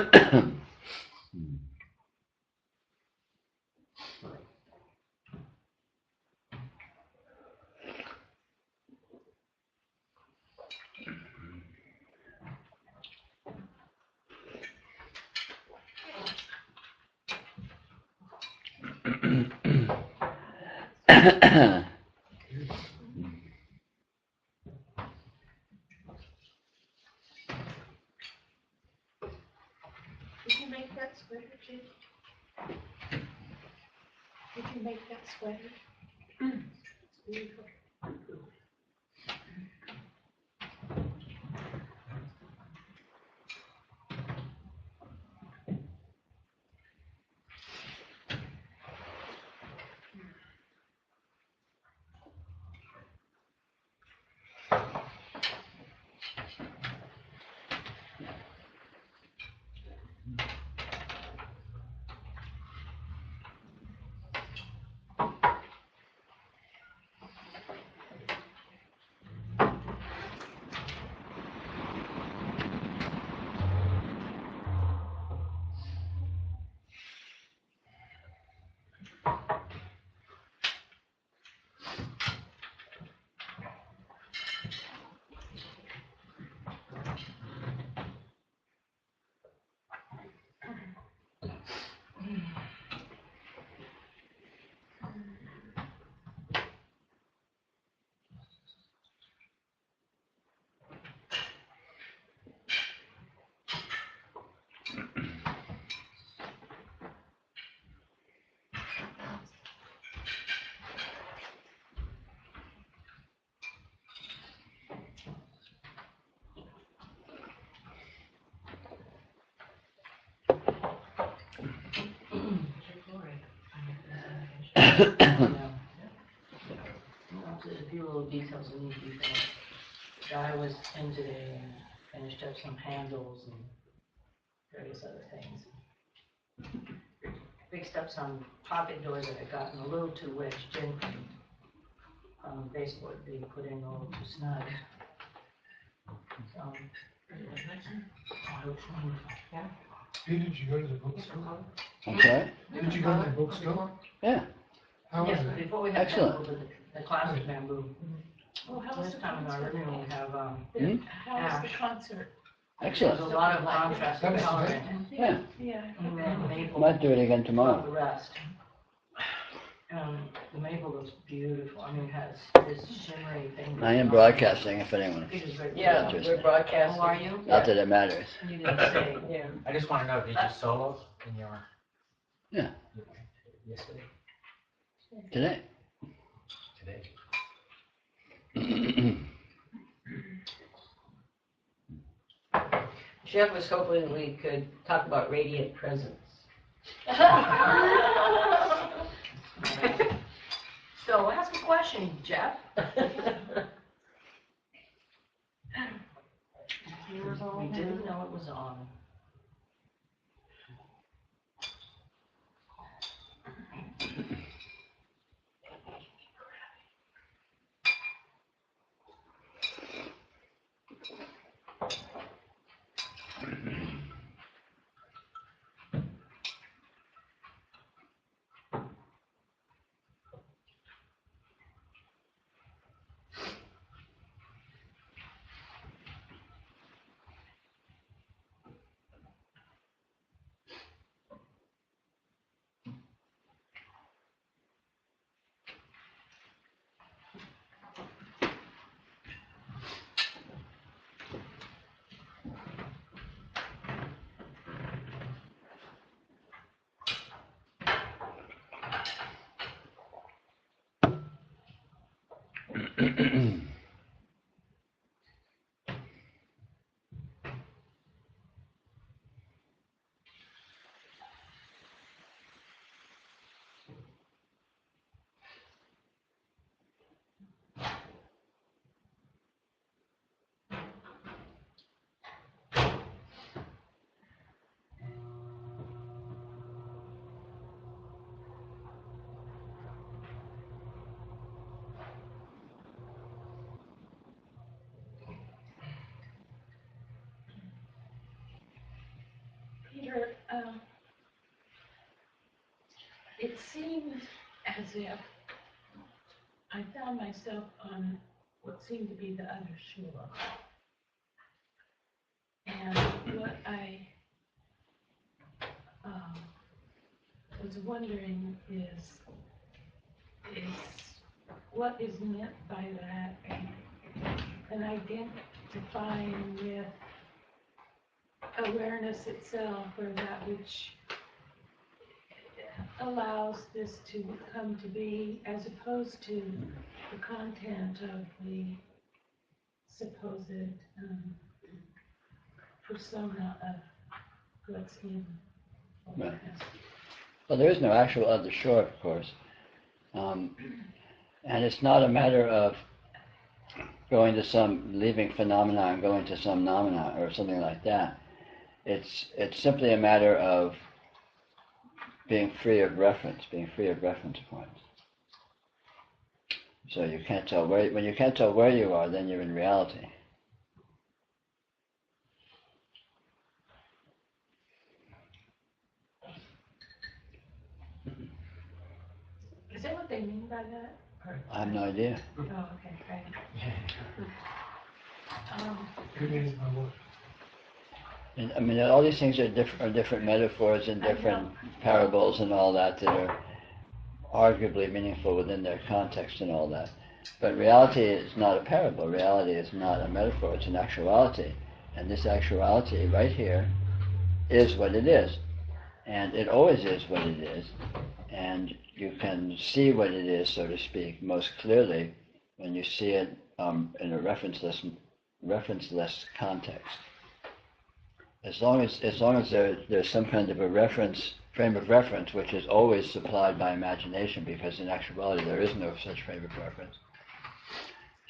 Did you make that sweater, Jim? Did you make that sweater? It's beautiful. There's a few little details that need to be finished. The guy was in today and finished up some handles and various other things. Fixed up some pocket doors that had gotten a little too wedged in from baseboard being put in a little too snug. So, it looks wonderful. Yeah. Hey, did you go to the bookstore? I'm sorry? Did you go to the bookstore? Yeah. How was Yes, it? before we had Excellent. bamboo, the classic bamboo. Oh, how was This the time in our concert? living room, we have, How was the concert? there's Excellent. a lot of contrast and That was color in great. it. Yeah. Yeah. And then maple. Might do it again All tomorrow. the rest. The maple looks beautiful, I mean, it has this shimmery thing. I am broadcasting if anyone. It is very. Yeah, Interesting. we're broadcasting. Oh, are you? Not that it matters. You didn't say. Yeah. I just want to know, did you solo in your? Yeah. Yesterday, Today. today? Jeff was hoping we could talk about radiant presence. So ask a question, Jeff. We didn't know it was on. seemed as if I found myself on what seemed to be the other shore. And what I was wondering is what is meant by that, and identifying with awareness itself, or that which allows this to come to be, as opposed to the content of the supposed persona of what's in awareness. Well, there is no actual other shore, of course. And it's not a matter of leaving phenomena and going to some nomina or something like that. It's simply a matter of being free of reference points. So you can't tell when you can't tell where you are, then you're in reality. Is that what they mean by that? I have no idea. Oh, okay, right. It means by what? And, I mean, all these things are different metaphors and different parables and all that that are arguably meaningful within their context and all that. But reality is not a parable. Reality is not a metaphor. It's an actuality. And this actuality right here is what it is. And it always is what it is. And you can see what it is, so to speak, most clearly when you see it in a referenceless context. As long as there's some kind of a frame of reference, which is always supplied by imagination, because in actuality there is no such frame of reference.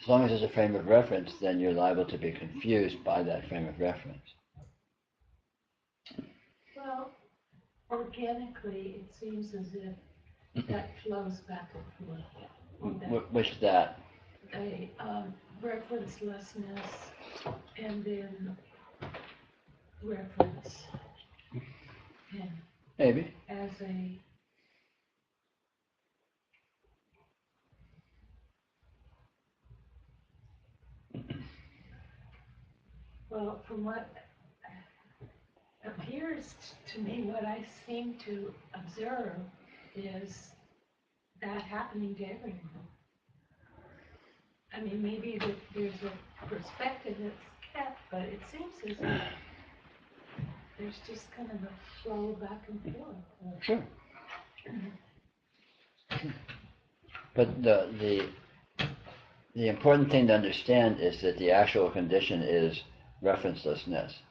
As long as there's a frame of reference, then you're liable to be confused by that frame of reference. Well, organically, it seems as if that flows back and forth. Which is that? A referencelessness, and then reference. And Maybe. as a well, from what appears to me, what I seem to observe is that happening to everyone. I mean, maybe there's a perspective that's kept, but it seems as if there's just kind of a flow back and forth. Sure. But the important thing to understand is that the actual condition is referencelessness,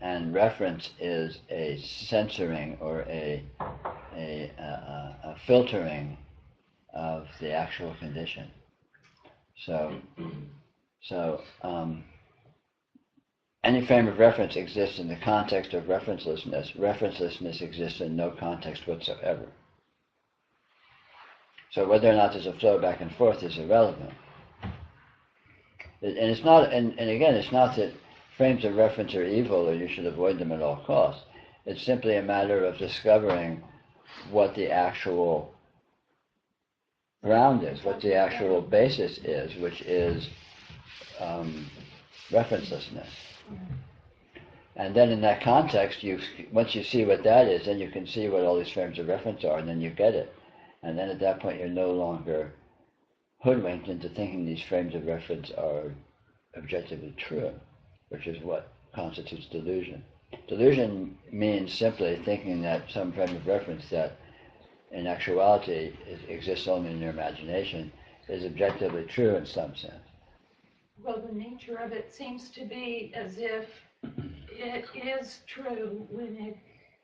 and reference is a censoring or a filtering of the actual condition. So any frame of reference exists in the context of referencelessness. Referencelessness exists in no context whatsoever. So whether or not there's a flow back and forth is irrelevant. And it's not, and again, it's not that frames of reference are evil or you should avoid them at all costs. It's simply a matter of discovering what the actual ground is, what the actual basis is, which is referencelessness. And then in that context, once you see what that is, then you can see what all these frames of reference are, and then you get it. And then at that point, you're no longer hoodwinked into thinking these frames of reference are objectively true, which is what constitutes delusion. Delusion means simply thinking that some frame of reference that in actuality exists only in your imagination is objectively true in some sense. Well, the nature of it seems to be as if it is true when it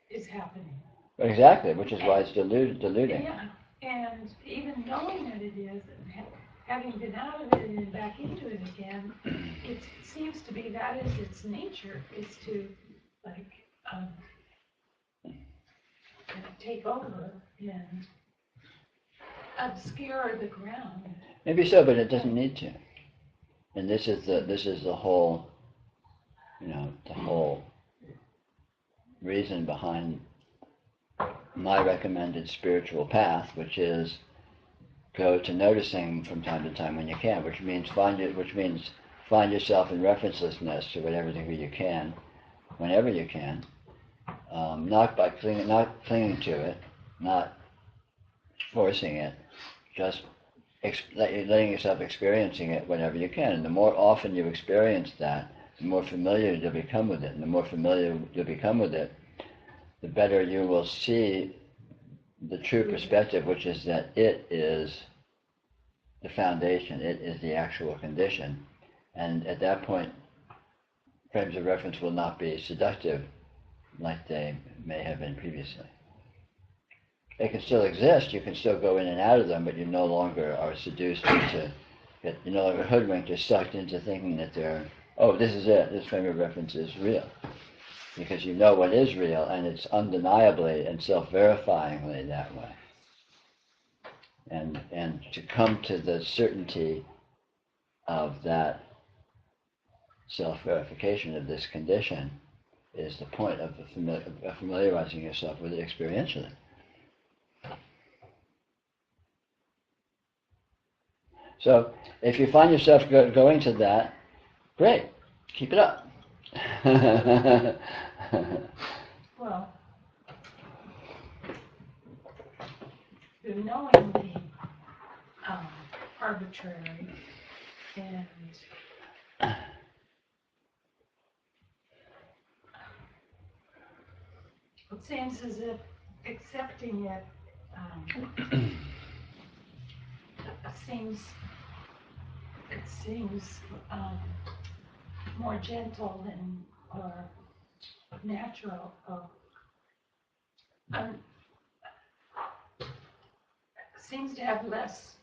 is happening. Exactly, which is why it's deluding. Yeah, and even knowing that it is, and having been out of it and then back into it again, it seems to be that is its nature, is to like take over and obscure the ground. Maybe so, but it doesn't need to. And this is the whole, the whole reason behind my recommended spiritual path, which is go to noticing from time to time when you can, which means find yourself in referencelessness to whatever degree you can, whenever you can, not clinging to it, not forcing it, just letting yourself experiencing it whenever you can. And the more often you experience that, the more familiar you'll become with it. And the more familiar you'll become with it, the better you will see the true perspective, which is that it is the foundation, it is the actual condition. And at that point, frames of reference will not be seductive like they may have been previously. They can still exist, you can still go in and out of them, but you no longer are seduced into, you're no longer hoodwinked or sucked into thinking that this is it, this frame of reference is real. Because you know what is real, and it's undeniably and self-verifyingly that way. And to come to the certainty of that self-verification of this condition is the point of familiarizing yourself with it experientially. So if you find yourself going to that, great, keep it up. Well, through knowing the arbitrary and it seems as if accepting it seems more gentle and natural. Seems to have less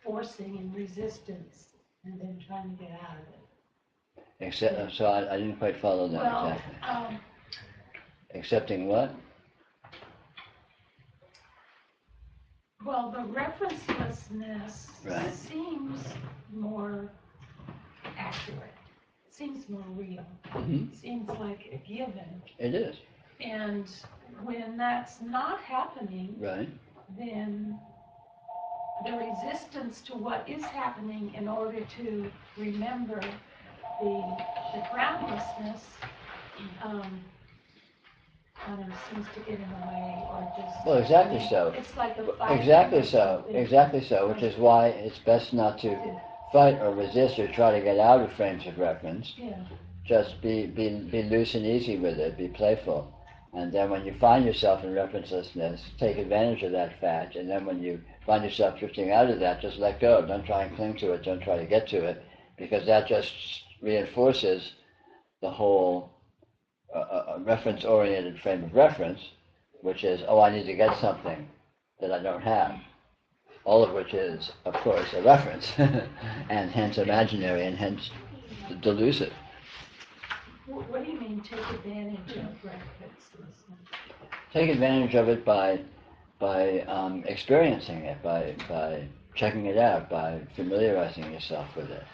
forcing and resistance and then trying to get out of it. So I didn't quite follow that exactly. Accepting what? Well, the referencelessness Right. seems more accurate. Seems more real. Mm-hmm. Seems like a given. It is. And when that's not happening, Right. then the resistance to what is happening in order to remember the groundlessness kind of seems to get in the way, or just... Well, exactly so. It's like a fight. Exactly so, which is why it's best not to fight or resist or try to get out of frames of reference. Yeah. Just be loose and easy with it, be playful. And then when you find yourself in referencelessness, take advantage of that fact. And then when you find yourself drifting out of that, just let go. Don't try and cling to it. Don't try to get to it, because that just reinforces the whole reference-oriented frame of reference, which is, oh, I need to get something that I don't have. All of which is, of course, a reference, and hence imaginary, and hence delusive. What do you mean, take advantage of referencelessness? Take advantage of it by experiencing it, by checking it out, by familiarizing yourself with it.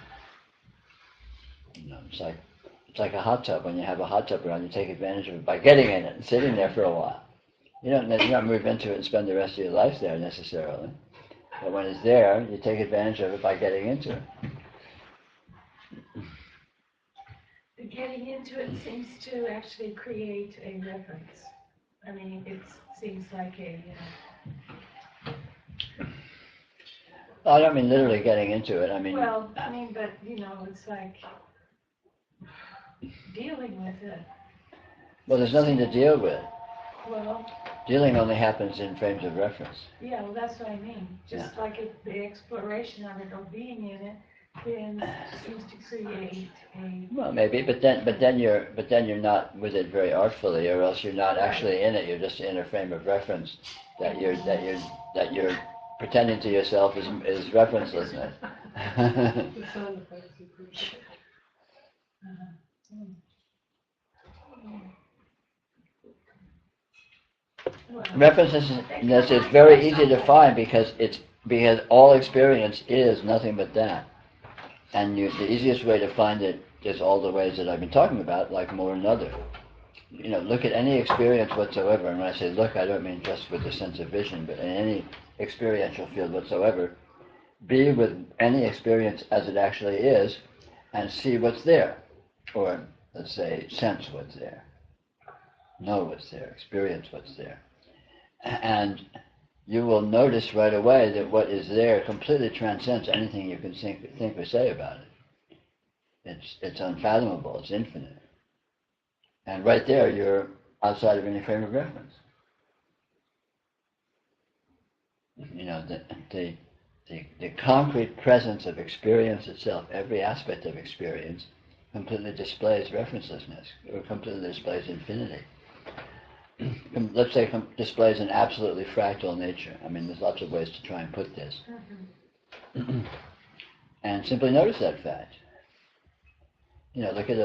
You know, it's like a hot tub. When you have a hot tub around, you take advantage of it by getting in it and sitting there for a while. You don't move into it and spend the rest of your life there necessarily. But when it's there, you take advantage of it by getting into it. The getting into it seems to actually create a reference. I mean, it seems like I don't mean literally getting into it. I mean... but, it's like dealing with it. Well, there's nothing to deal with. Well... Dealing only happens in frames of reference. Yeah, well, that's what I mean. Just like the exploration of it or being in it, then seems to create a... Well, maybe, but then you're not with it very artfully, or else you're not actually in it. You're just in a frame of reference that you're pretending to yourself is referencelessness. The sound effects you appreciate. Referencelessness is very easy to find because all experience is nothing but that. And the easiest way to find it is all the ways that I've been talking about, like more and other. look at any experience whatsoever, and when I say look, I don't mean just with the sense of vision, but in any experiential field whatsoever, be with any experience as it actually is, and see what's there, or let's say sense what's there, know what's there, experience what's there. And you will notice right away that what is there completely transcends anything you can think or say about it. It's unfathomable, it's infinite. And right there, you're outside of any frame of reference. The concrete presence of experience itself, every aspect of experience, completely displays referencelessness, or completely displays infinity. Let's say displays an absolutely fractal nature. I mean, there's lots of ways to try and put this. And simply notice that fact. Look at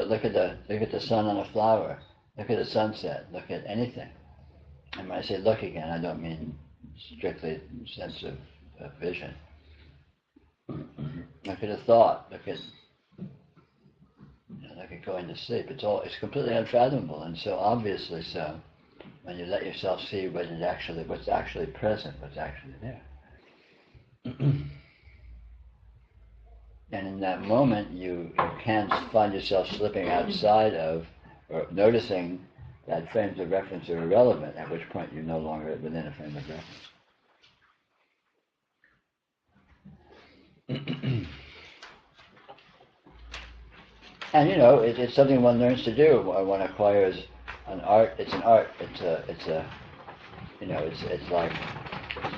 the sun on a flower. Look at a sunset. Look at anything. And when I say look again, I don't mean strictly sense of vision. Look at a thought. Look at going to sleep. It's completely unfathomable, and so obviously so. When you let yourself see what's actually present, what's actually there. And in that moment, you can find yourself slipping outside of, or noticing that frames of reference are irrelevant, at which point you're no longer within a frame of reference. And it's something one learns to do. One acquires an art. It's an art. It's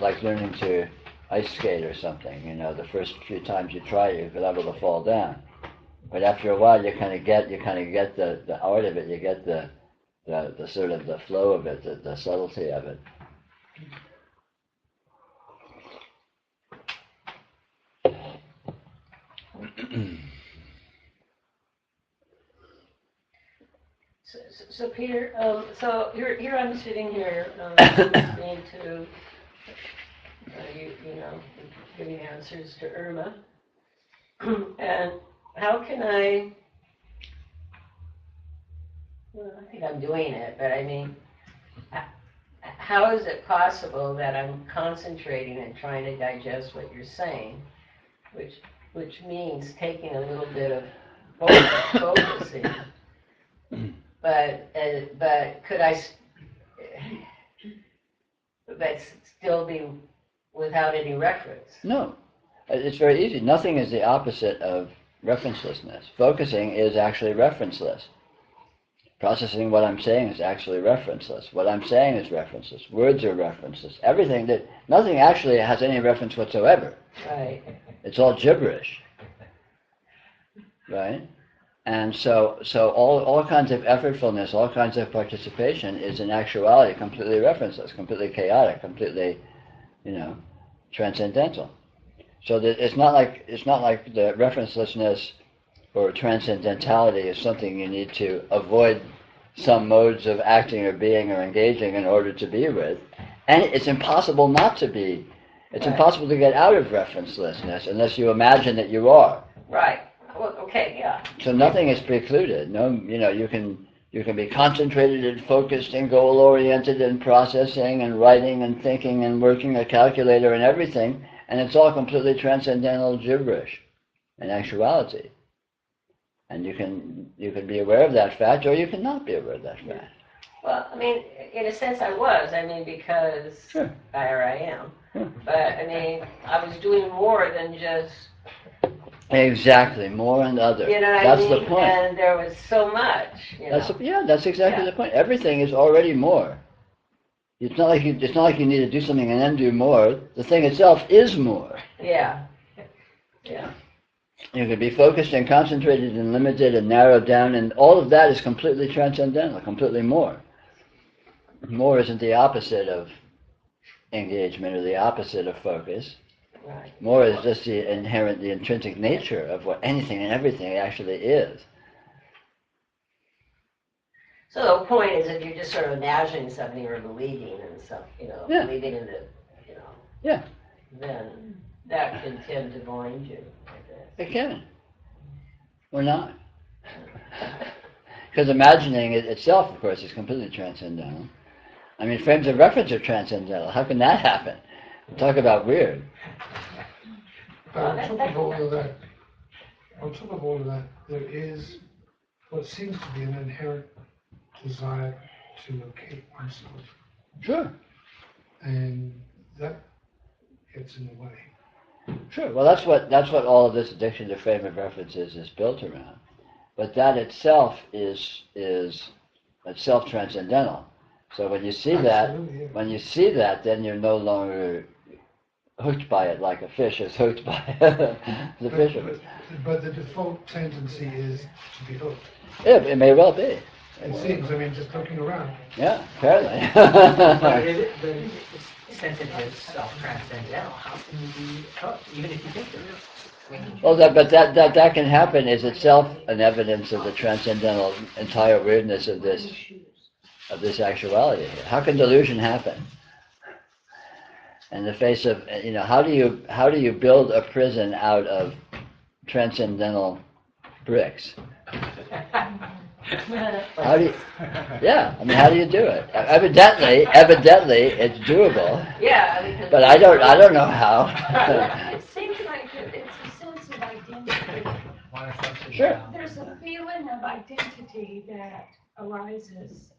like learning to ice skate or something. The first few times you try, you're liable to fall down. But after a while, you kind of get the art of it. You get the sort of the flow of it, the subtlety of it. So Peter, so here I'm sitting here listening to giving answers to Irma, and how can I? Well, I think I'm doing it, but I mean, how is it possible that I'm concentrating and trying to digest what you're saying, which means taking a little bit of focusing. But could I still be without any reference? No, it's very easy. Nothing is the opposite of referencelessness. Focusing is actually referenceless. Processing what I'm saying is actually referenceless. What I'm saying is referenceless. Words are referenceless. Nothing actually has any reference whatsoever. Right. It's all gibberish. Right? And so all kinds of effortfulness, all kinds of participation is in actuality completely referenceless, completely chaotic, completely, transcendental. So that it's not like the referencelessness or transcendentality is something you need to avoid some modes of acting or being or engaging in order to be with. And it's impossible not to be. It's Right. impossible to get out of referencelessness unless you imagine that you are. Right. Well, okay, yeah. So nothing is precluded. No, you can be concentrated and focused and goal-oriented and processing and writing and thinking and working a calculator and everything, and it's all completely transcendental gibberish in actuality. And you can be aware of that fact, or you cannot be aware of that fact. Well, I mean, in a sense I was. I mean, because Sure. there I am. Sure. But, I mean, I was doing more than just... Exactly, more and other. You know what That's I mean? the point. And there was so much, That's exactly the point. Everything is already more. It's not like you need to do something and then do more. The thing itself is more. Yeah. Yeah. You can be focused and concentrated and limited and narrowed down, and all of that is completely transcendental, completely more. More isn't the opposite of engagement or the opposite of focus. Right. More is just the intrinsic nature of what anything and everything actually is. So the point is, if you're just sort of imagining something or believing in stuff, Yeah. believing in the, Yeah. then that can tend to blind you, I guess. It can. Or not. Because imagining it itself, of course, is completely transcendental. I mean, frames of reference are transcendental. How can that happen? Talk about weird. But on top of all of that, there is what seems to be an inherent desire to locate oneself, Sure, and that gets in the way. sure. Well, that's what all of this addiction to frame of reference is built around. But that itself is itself transcendental. So when you see Absolutely, yeah. that, then you're no longer hooked by it like a fish is hooked by the fisherman. But the default tendency is to be hooked. Yeah, it may well be. It seems, I mean, just looking around. Yeah, apparently. Since it is self-transcendental, how can you be hooked, even if you think there is? Well, that can happen is itself an evidence of the transcendental entire weirdness of this actuality. How can delusion happen? In the face of, how do you build a prison out of transcendental bricks? How do you do it? Evidently, it's doable. Yeah. But I don't know how. It seems like it's a sense of identity. Sure. There's a feeling of identity that arises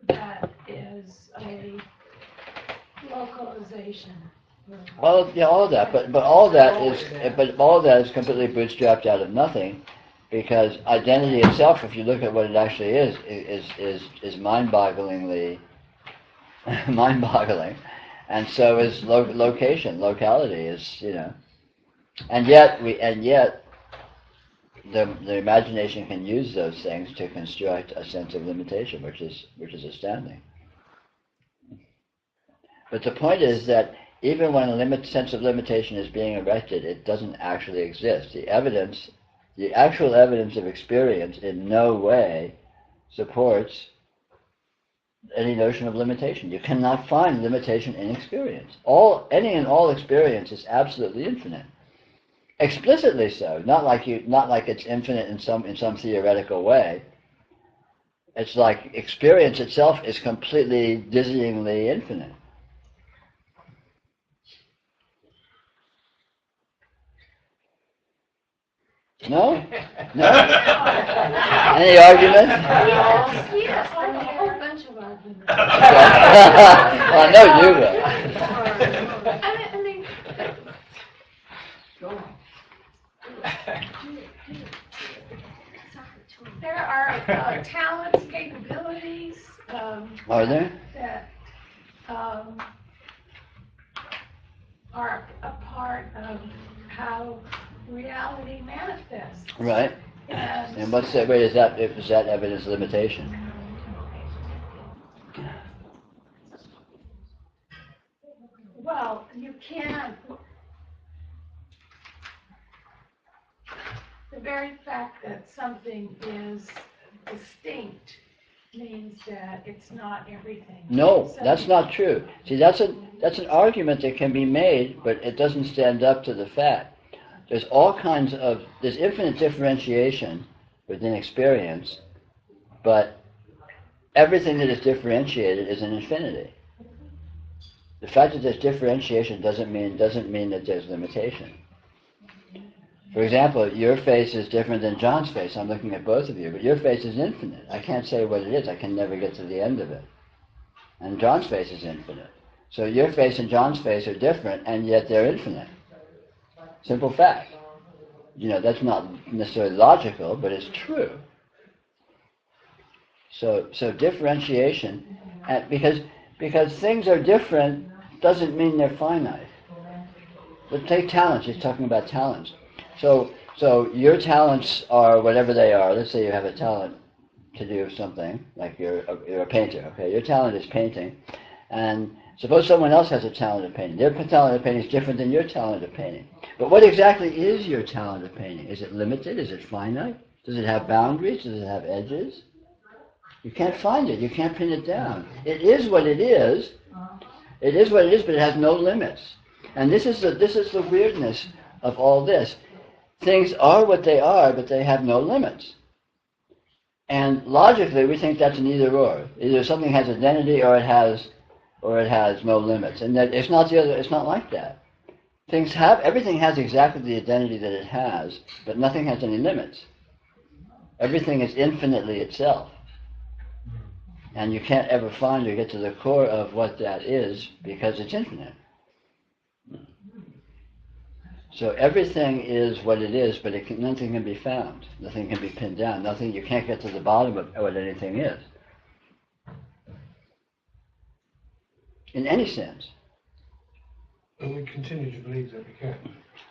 that is a localization. All of that, but all of that is completely bootstrapped out of nothing, because identity itself, if you look at what it actually is mind-bogglingly mind-boggling, and so is locality is, and yet the imagination can use those things to construct a sense of limitation, which is astounding. But the point is that even when a sense of limitation is being erected, it doesn't actually exist. The actual evidence of experience in no way supports any notion of limitation. You cannot find limitation in experience. Any and all experience is absolutely infinite. Explicitly so, not like it's infinite in some theoretical way. It's like experience itself is completely dizzyingly infinite. No? No? Any argument? Yes, there's a whole bunch of arguments. Well, I know you will. I mean, there are talents, capabilities Are there? that are a part of how reality manifests. Right. And what's that? Wait, is that evidence of limitation? Well, you can't. The very fact that something is distinct means that it's not everything. No, So that's not true. See, that's an argument that can be made, but it doesn't stand up to the fact. There's infinite differentiation within experience, but everything that is differentiated is an infinity. The fact that there's differentiation doesn't mean that there's limitation. For example, your face is different than John's face. I'm looking at both of you, but your face is infinite. I can't say what it is. I can never get to the end of it. And John's face is infinite. So your face and John's face are different, and yet they're infinite. Simple fact. That's not necessarily logical, but it's true. So differentiation, because things are different, doesn't mean they're finite. But take talents. He's talking about talents. So your talents are whatever they are. Let's say you have a talent to do something, like you're a painter. Okay, your talent is painting, and suppose someone else has a talent of painting. Their talent of painting is different than your talent of painting. But what exactly is your talent of painting? Is it limited? Is it finite? Does it have boundaries? Does it have edges? You can't find it. You can't pin it down. It is what it is. It is what it is, but it has no limits. And this is the weirdness of all this. Things are what they are, but they have no limits. And logically, we think that's an either or. Either something has identity or it has no limits. And that it's not the other. It's not like that. Everything has exactly the identity that it has, but nothing has any limits. Everything is infinitely itself. And you can't ever find or get to the core of what that is because it's infinite. So everything is what it is, but nothing can be found. Nothing can be pinned down. You can't get to the bottom of what anything is. In any sense. And we continue to believe that we can.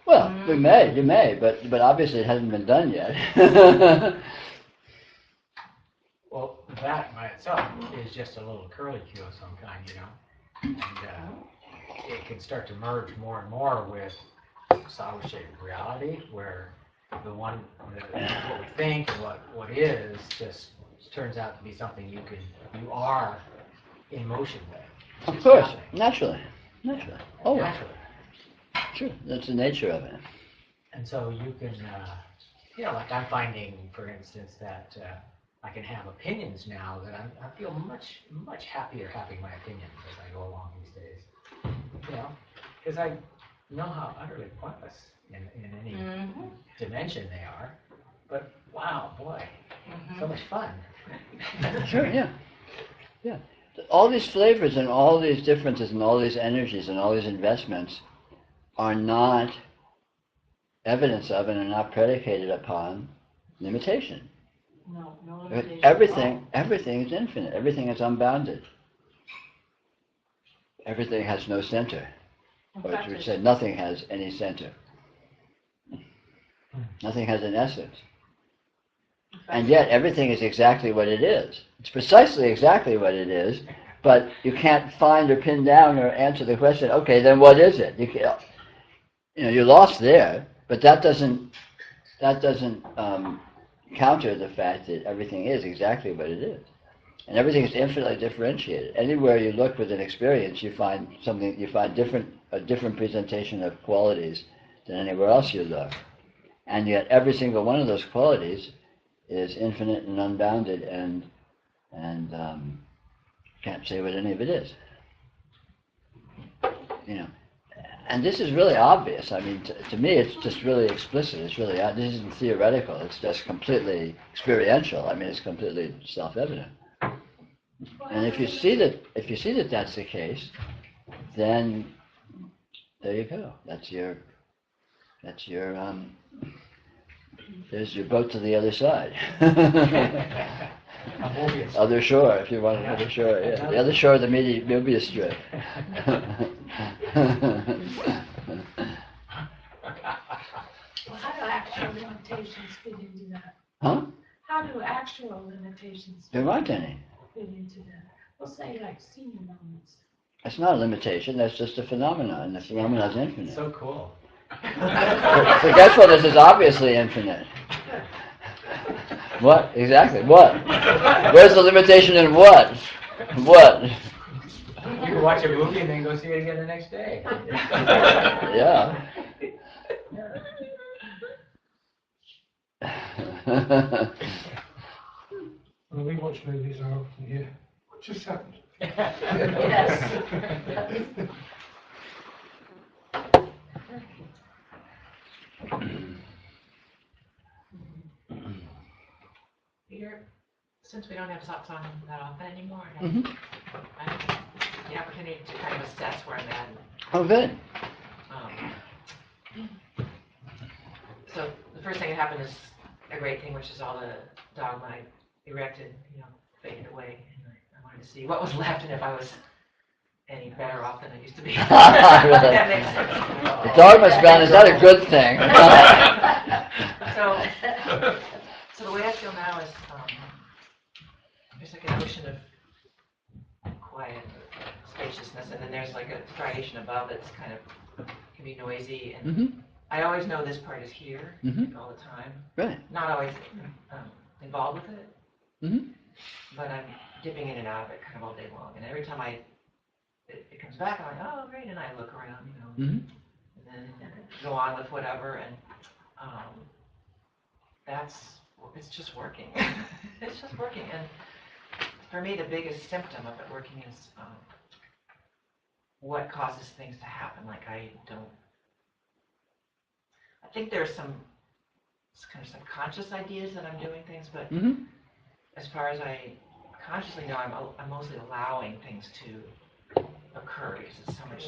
Well, you may, but obviously it hasn't been done yet. Well, that by itself is just a little curlicue of some kind, and it can start to merge more and more with solid shaped reality, where what we think and what is just turns out to be something you are in motion with. Of course, naturally. Oh, naturally. Sure, that's the nature of it. And so you can, like I'm finding, for instance, that I can have opinions now that I feel much happier having my opinions as I go along these days. Because I know how utterly pointless in any dimension they are. But wow, boy, so much fun. Sure, yeah. All these flavors and all these differences and all these energies and all these investments are not evidence of and are not predicated upon limitation. No limitation. Everything is infinite. Everything is unbounded. Everything has no center. Or as we said, nothing has any center. Nothing has an essence. And yet everything is exactly what it is. It's precisely exactly what it is, but you can't find or pin down or answer the question, okay, then what is it? You're lost there, but that doesn't counter the fact that everything is exactly what it is. And everything is infinitely differentiated. Anywhere you look with an experience, you find a different presentation of qualities than anywhere else you look. And yet every single one of those qualities is infinite and unbounded and can't say what any of it is. And this is really obvious. I mean, to me, it's just really explicit. It's really, this isn't theoretical. It's just completely experiential. I mean, it's completely self-evident. And if you see that that's the case, then there you go. There's your boat to the other side. Other shore, if you want another shore. Yeah. The other shore of the Mobius strip. Well, how do actual limitations fit into that? Huh? How do actual limitations There aren't any. fit into that? We'll say like senior moments. That's not a limitation, that's just a phenomenon, and the phenomenon is infinite. So cool. Forgetfulness is obviously infinite. What? Exactly. What? Where's the limitation in what? What? You can watch a movie and then go see it again the next day. Yeah. When we watch movies, I often hear, what just happened? Yes. Peter, since we don't have satsang that often anymore, I Mhm. have the opportunity to kind of assess where I'm at. Oh, good. So the first thing that happened is a great thing, which is all the dogma I erected, faded away. And I wanted to see what was left and if I was any better off than I used to be. That makes sense. The dogma's gone, is that a good thing? So the way I feel now is there's like an ocean of quiet, spaciousness, and then there's like a striation above that's kind of can be noisy, and Mm-hmm. I always know this part is here all the time. Right. Not always involved with it, Mm-hmm. but I'm dipping in and out of it kind of all day long, and every time it comes back, I'm like, oh great, and I look around, Mm-hmm. and then go on with whatever, and that's it's just working. It's just working. And for me, the biggest symptom of it working is what causes things to happen. Like I think there's some kind of subconscious ideas that I'm doing things, but Mm-hmm. as far as I consciously know, I'm mostly allowing things to occur because it's so much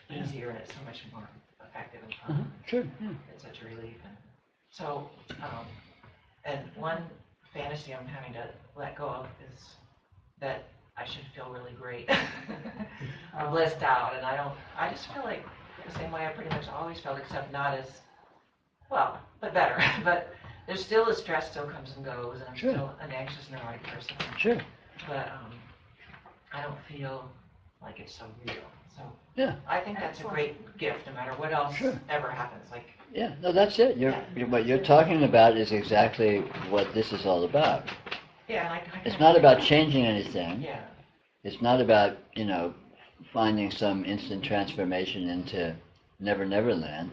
easier and it's so much more effective and fun. Sure. Yeah. It's such a relief. And so, and one fantasy I'm having to let go of is that I should feel really great, blissed out, and I just feel like the same way I pretty much always felt, except not as well, but better. But there's still the stress still comes and goes, and I'm Sure. still an anxious, neurotic person. Sure. But I don't feel like it's so real. So Yeah. I think that's a great gift, no matter what else Sure. ever happens. Like Yeah. No, that's it. What you're talking about is exactly what this is all about. yeah, and It's not about changing anything. yeah, It's not about, finding some instant transformation into Never Never Land.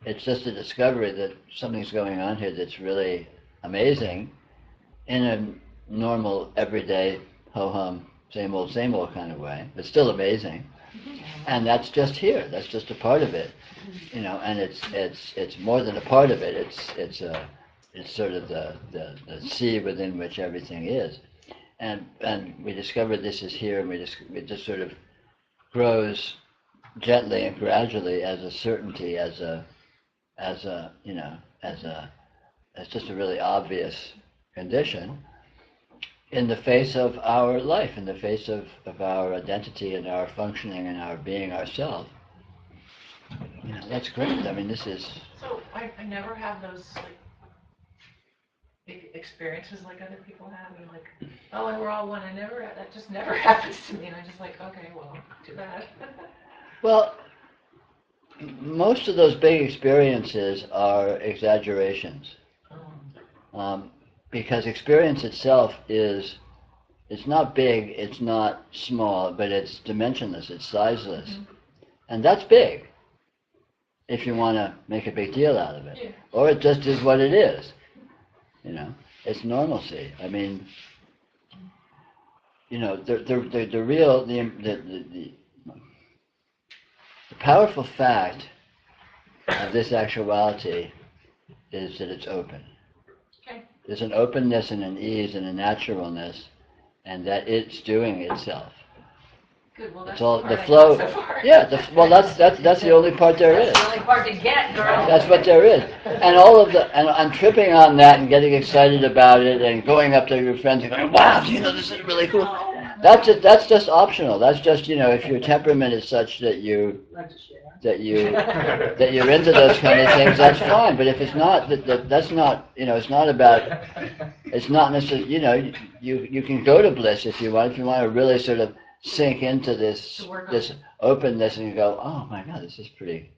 It's just a discovery that something's going on here that's really amazing in a normal, everyday, ho-hum, same old kind of way, but still amazing. And that's just here. That's just a part of it, and it's more than a part of it. It's sort of the sea within which everything is. And we discover this is here, and it just sort of grows gently and gradually as a certainty, as just a really obvious condition in the face of our life, in the face of our identity and our functioning and our being ourselves. That's great. I mean, this is. so I never have those like big experiences like other people have, and like, oh, and we're all one. That just never happens to me, and I'm just like, okay, well, too bad. Well, most of those big experiences are exaggerations. Because experience itself it's not big, it's not small, but it's dimensionless, it's sizeless. Mm-hmm. And that's big, if you want to make a big deal out of it. Yeah. Or it just is what it is. It's normalcy. I mean, the real, the powerful fact of this actuality is that it's open. Okay. There's an openness and an ease and a naturalness, and that it's doing itself. Good. Well, that's It's all the the part flow. I got so far. Yeah. That's the only part there is. That's the only part to get, girl. That's what there is. And all of and tripping on that and getting excited about it and going up to your friends and going, wow, this is really cool. That's just optional. That's just, if your temperament is such that you're into those kind of things, that's fine. But if it's not, that's not, it's not about, it's not necessarily, you can go to bliss if you want to really sort of sink into this openness and you go, oh my God, this is pretty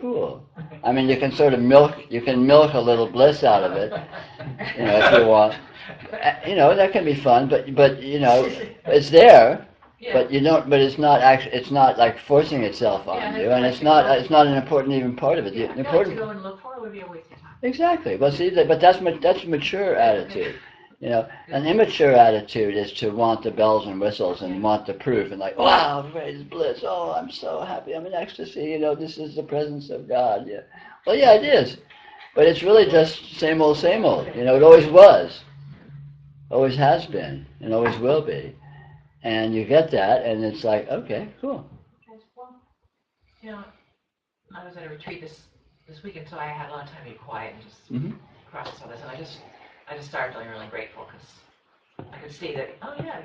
cool. I mean, you can sort of milk a little bliss out of it, if you want. That can be fun, but it's there. Yeah. But you don't. But it's not actually. It's not like forcing itself on you, and it's not an important even part of it. Yeah, The important. to go and look for it would be a waste of time. Exactly. Well, see, but that's mature attitude. An immature attitude is to want the bells and whistles and want the proof and like, wow, great bliss. Oh, I'm so happy. I'm in ecstasy. This is the presence of God. Yeah. Well, yeah, it is. But it's really just same old. It always was, always has been, and always will be. And you get that, and it's like, okay, cool. Well, I was at a retreat this weekend, so I had a lot of time to be quiet and just Mm-hmm. process all this, and I just started feeling really grateful because I could see that, oh yeah,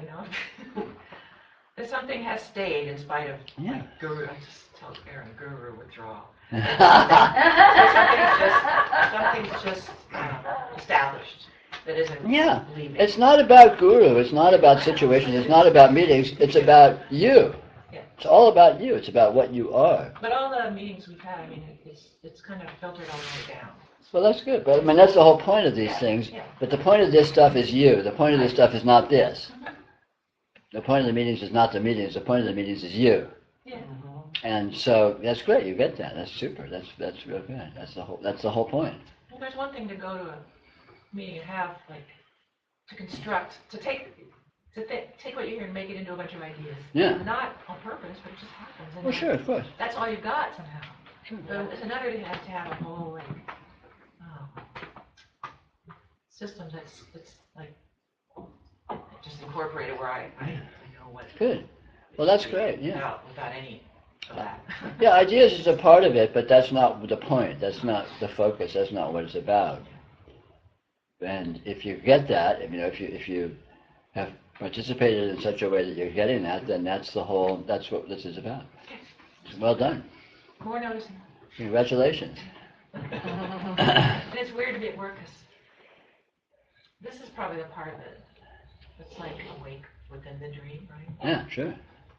that something has stayed in spite of my guru. I just tell Aaron, guru withdrawal. Something's just established that isn't leaving. It's not about guru. It's not about situations. It's not about meetings. It's about you. Yeah. It's all about you. It's about what you are. But all the meetings we've had, I mean, it's kind of filtered all the way down. Well, that's good. But I mean, that's the whole point of these things. Yeah. But the point of this stuff is you. The point of this stuff is not this. The point of the meetings is not the meetings. The point of the meetings is you. Yeah. And so that's great. You get that. That's super. That's real good. That's the whole point. Well, there's one thing to go to meaning you have, like, to construct, to take what you hear and make it into a bunch of ideas. Yeah. Not on purpose, but it just happens. And Well, sure, of course. that's all you've got somehow. Sure. But it's another to have a whole, like, system that's like, just incorporated where I know what. Good. Well, that's great, yeah. Without any of that. Yeah, ideas is a part of it, but that's not the point. That's not the focus. That's not what it's about. And if you get that, if you have participated in such a way that you're getting that, then that's what this is about. Well done. More noticing. Congratulations. And it's weird to be at work because this is probably the part of it that's like awake within the dream, right? Yeah, sure.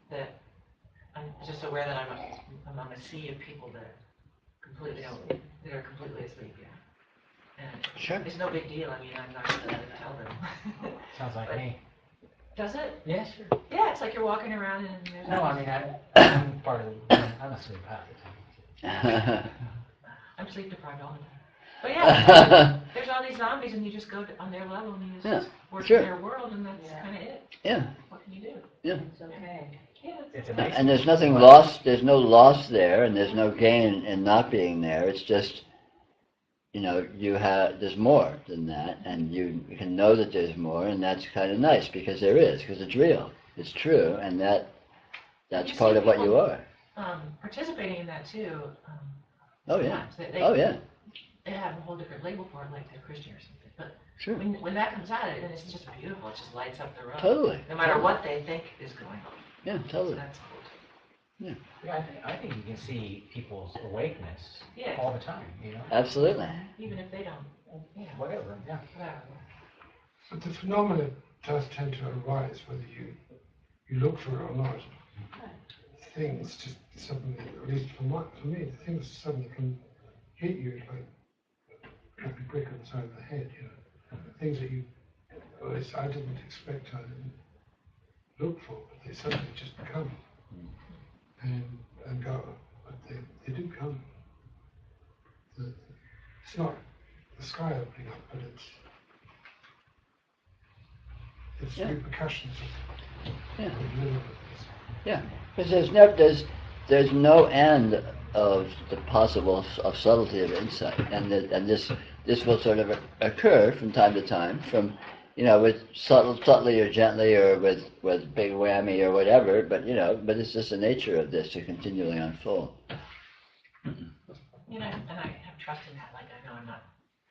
That I'm just aware that I'm among a sea of people that are completely asleep. Yeah. And Sure. it's no big deal. I mean, I'm not going to tell them. Sounds like me. Does it? Yeah, sure. Yeah, it's like you're walking around and there's. No, I mean, I'm part of the, I'm asleep half the time. I'm sleep deprived all the time. But yeah, there's all these zombies and you just go on their level and you just work sure. in their world and that's kind of it. Yeah. What can you do? Yeah. It's okay. Yeah. It's amazing. And there's nothing lost. There's no loss there, and there's no gain in not being there. It's just, there's more than that, and you can know that there's more, and that's kind of nice because there is, because it's real, it's true, and that's part of what you are. Participating in that too. Oh yeah. They, Oh yeah. They have a whole different label for it, like they're Christian or something. But Sure. when that comes out, then it's just beautiful. It just lights up the room. Totally. No matter what they think is going on. Yeah, totally. So that's cool. Yeah, I think you can see people's awakeness Yeah. all the time, Absolutely. Even if they don't. Yeah. Whatever, yeah. Whatever. But the phenomenon does tend to arise whether you look for it or not. Things just suddenly, at least for me, things suddenly can hit you like a brick on the side of the head, Things that I didn't expect, I didn't look for, but they suddenly just come and go. But they do come. It's not the sky opening up, but it's repercussions of living with this. Yeah, because there's no end of the possible of subtlety of insight, and this will sort of occur from time to time, from with subtly or gently or with big whammy or whatever, but it's just the nature of this to continually unfold. And I have trust in that. Like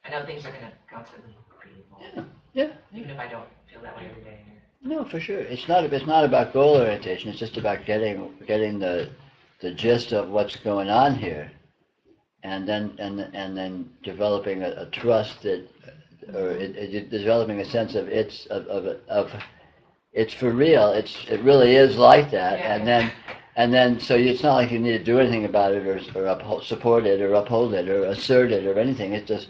I know things are going to constantly be evolved. Yeah. Even if I don't feel that way every day. No, for sure. It's not about goal orientation. It's just about getting the gist of what's going on here, and then developing a trust that, or developing a sense of it's for real. It really is like that, and then so it's not like you need to do anything about it or support it or uphold it or assert it or anything. It just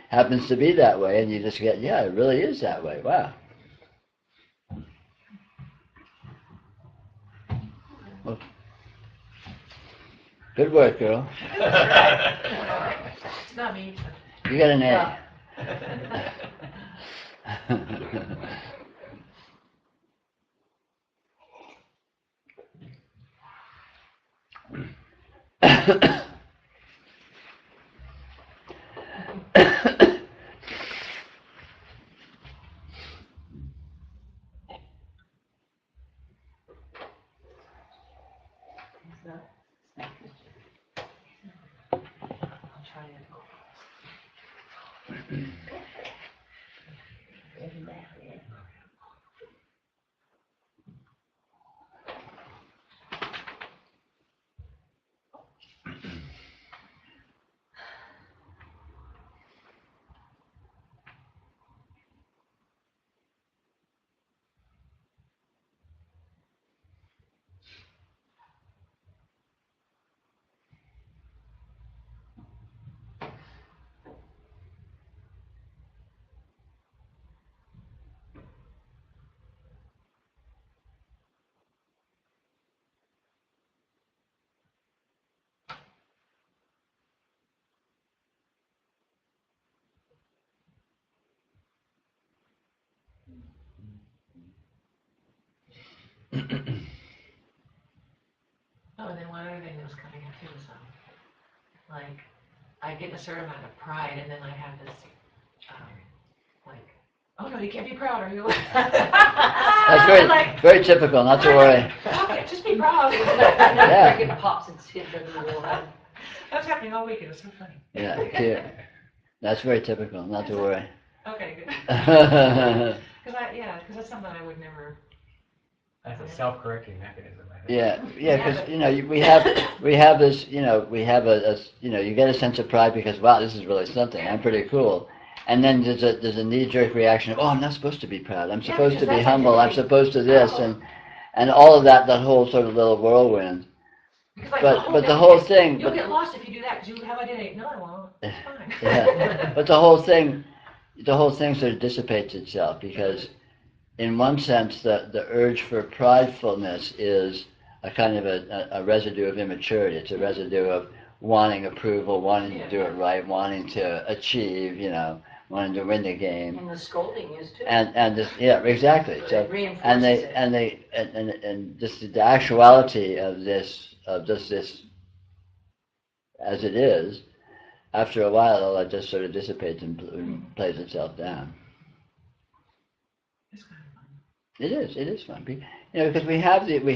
happens to be that way, and you just get it really is that way. Wow. Well, good work, girl. It's not me. You got an A. I'll try it. too, so, like, I get a certain amount of pride, and then I have this, like, oh no, you can't be proud, or you. That's very, Like, very typical, not to worry. okay, just be proud. Yeah. It pops its head under the wall. That's happening all week, it was so funny. Yeah, cute. That's very typical, not to worry. Okay, good. Yeah, Because that's something I would never. That's a self-correcting mechanism, I think. yeah, because, you know, we have this, you know, we have you know, you get a sense of pride because, wow, this is really something, I'm pretty cool. And then there's a knee-jerk reaction of, oh, I'm not supposed to be proud, I'm supposed to because be that's humble, I'm activity. supposed to this, and all of that whole sort of little whirlwind. Because, like, But the whole thing, You'll but, get lost if you do that, because you have identity. No, I won't. It's fine. yeah, but the whole thing sort of dissipates itself because, in one sense, the urge for pridefulness is a kind of a residue of immaturity. It's a residue of wanting approval, wanting to do it right, wanting to achieve, you know, wanting to win the game. And the scolding is too. And this, yeah, exactly. So So it reinforces and just the actuality of just this as it is, after a while, all that just sort of dissipates and plays itself down. It's kind of fun. It is fun. You know, because we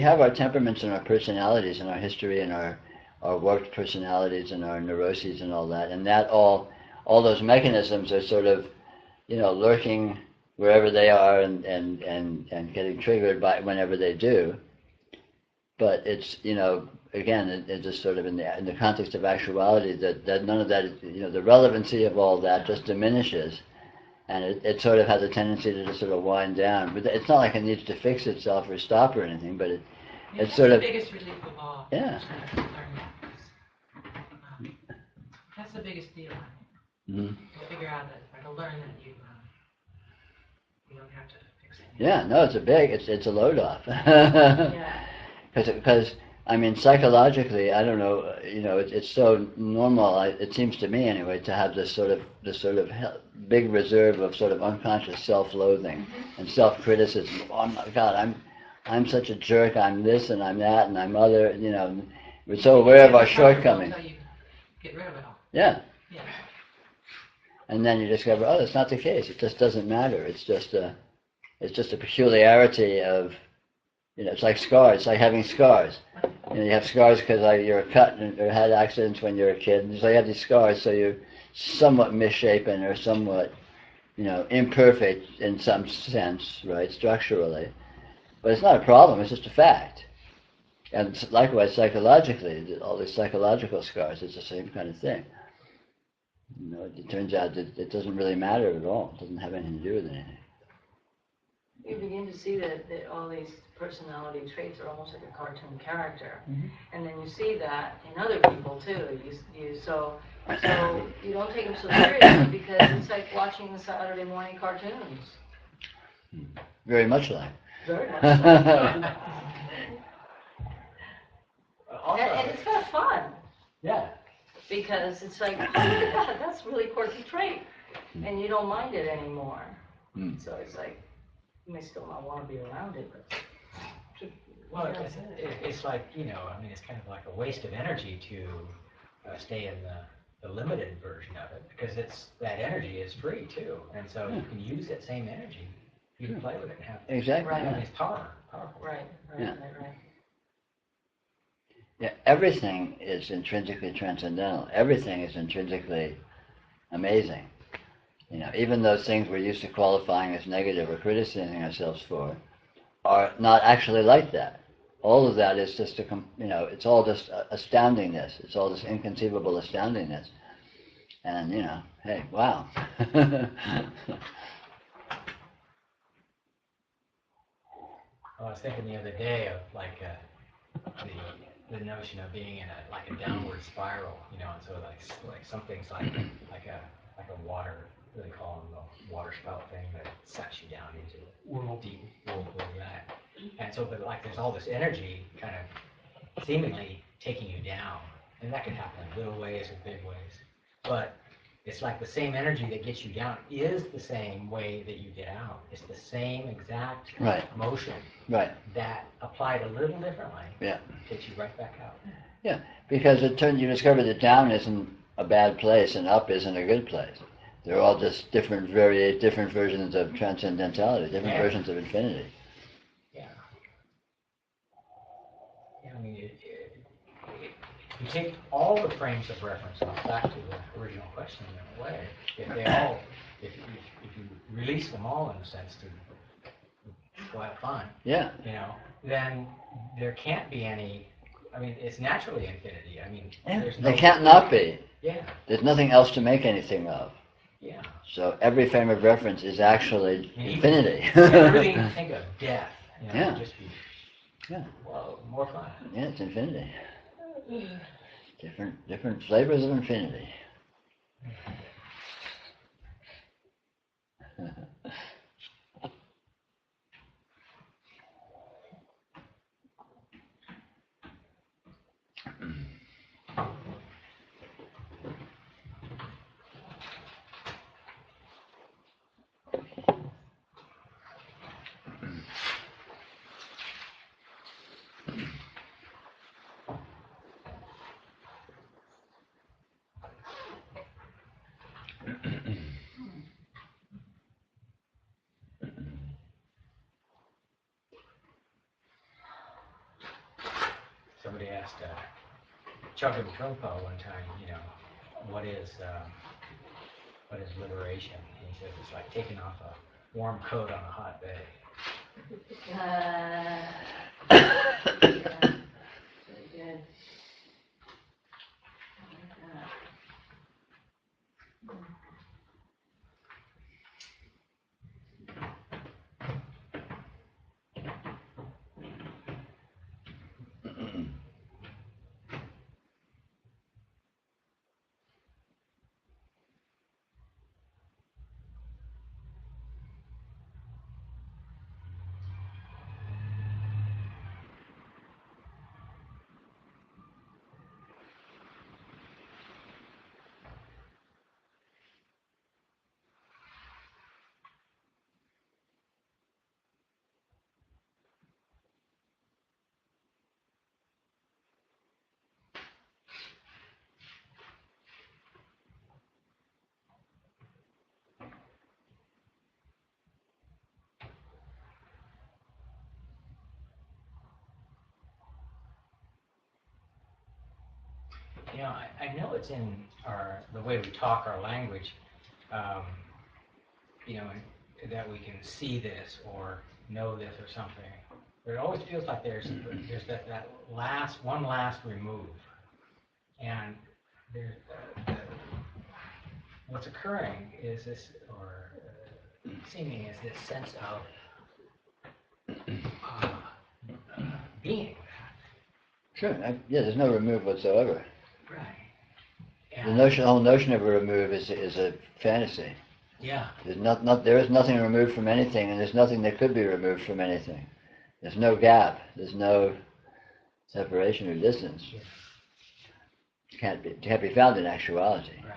have our temperaments and our personalities and our history and our warped personalities and our neuroses and all that, and that all those mechanisms are sort of, you know, lurking wherever they are and getting triggered by whenever they do. But it's, you know, again, it's just sort of in the context of actuality that none of that, you know, the relevancy of all that just diminishes. And it sort of has a tendency to just sort of wind down. But it's not like it needs to fix itself or stop or anything, but it's sort of... That's the biggest relief of all. Yeah. That's the biggest deal. Mm-hmm. To figure out that, or to learn that you don't have to fix it. Yeah, no, it's a load off. Yeah. Because I mean, psychologically, I don't know, you know, it's so normal. It seems to me anyway to have this sort of big reserve of sort of unconscious self-loathing and self-criticism. Oh my God, I'm such a jerk. I'm this and I'm that and I'm other. You know, we're so aware of our shortcomings. Until you get rid of it all. Yeah. Yeah. And then you discover, oh, that's not the case. It just doesn't matter. It's just a peculiarity of, you know, it's like scars. It's like having scars. You know, you have scars because you're cut or had accidents when you're a kid. And so you have these scars, so you're somewhat misshapen or somewhat, you know, imperfect in some sense, right, structurally. But it's not a problem. It's just a fact. And likewise, psychologically, all these psychological scars, it's the same kind of thing. You know, it turns out that it doesn't really matter at all. It doesn't have anything to do with anything. You begin to see that all these personality traits are almost like a cartoon character, and then you see that in other people too. So you don't take them so seriously because it's like watching the Saturday morning cartoons. Very much like. Very much. So. And it's kind of fun. Yeah. Because it's like, oh my God, that's a really quirky trait, and you don't mind it anymore. So it's like, you may still not want to be around it, but. Well, it's like, you know, I mean, it's kind of like a waste of energy to stay in the limited version of it, because that energy is free too, and so you can use that same energy. You can play with it and have Exactly. Right. I mean, it's powerful. Right. Yeah. Right. Yeah, everything is intrinsically transcendental. Everything is intrinsically amazing. You know, even those things we're used to qualifying as negative or criticizing ourselves for are not actually like that. All of that is just you know, it's all just astoundingness. It's all just inconceivable astoundingness. And, you know, hey, wow. I was thinking the other day of like the notion of being in a downward spiral, you know, and so like something's like a water, they call them the water spout thing that sucks you down into the deep whirlpool of that. And so, but like there's all this energy kind of seemingly taking you down, and that can happen in little ways or big ways. But it's like the same energy that gets you down is the same way that you get out. It's the same exact Right. motion Right. that applied a little differently Yeah. takes you right back out. Because you discover that down isn't a bad place and up isn't a good place. They're all just different versions of transcendentality, different versions of infinity. Yeah. Yeah, I mean, you take all the frames of reference, back to the original question in a way, if you release them all in a sense to go have fun, Yeah. then there can't be any, I mean, it's naturally infinity. I mean, there's no... They can't not be. Yeah. There's nothing else to make anything of. Yeah. So every frame of reference is actually infinity. Everything you think of death, Yeah. just be, Yeah. well, more fun. Yeah, it's infinity. Different flavors of infinity. Somebody asked Chogyam Trungpa one time, what is liberation? And he said it's like taking off a warm coat on a hot day. Very good. I like that. I know it's in the way we talk our language, that we can see this or know this or something. But it always feels like there's that last remove, and there's what's occurring is this, or seeming is this sense of being. Sure. There's no remove whatsoever. Right. The whole notion of a remove is a fantasy. Yeah. There is nothing removed from anything, and there's nothing that could be removed from anything. There's no gap. There's no separation or distance. Yeah. Can't be found in actuality. Right.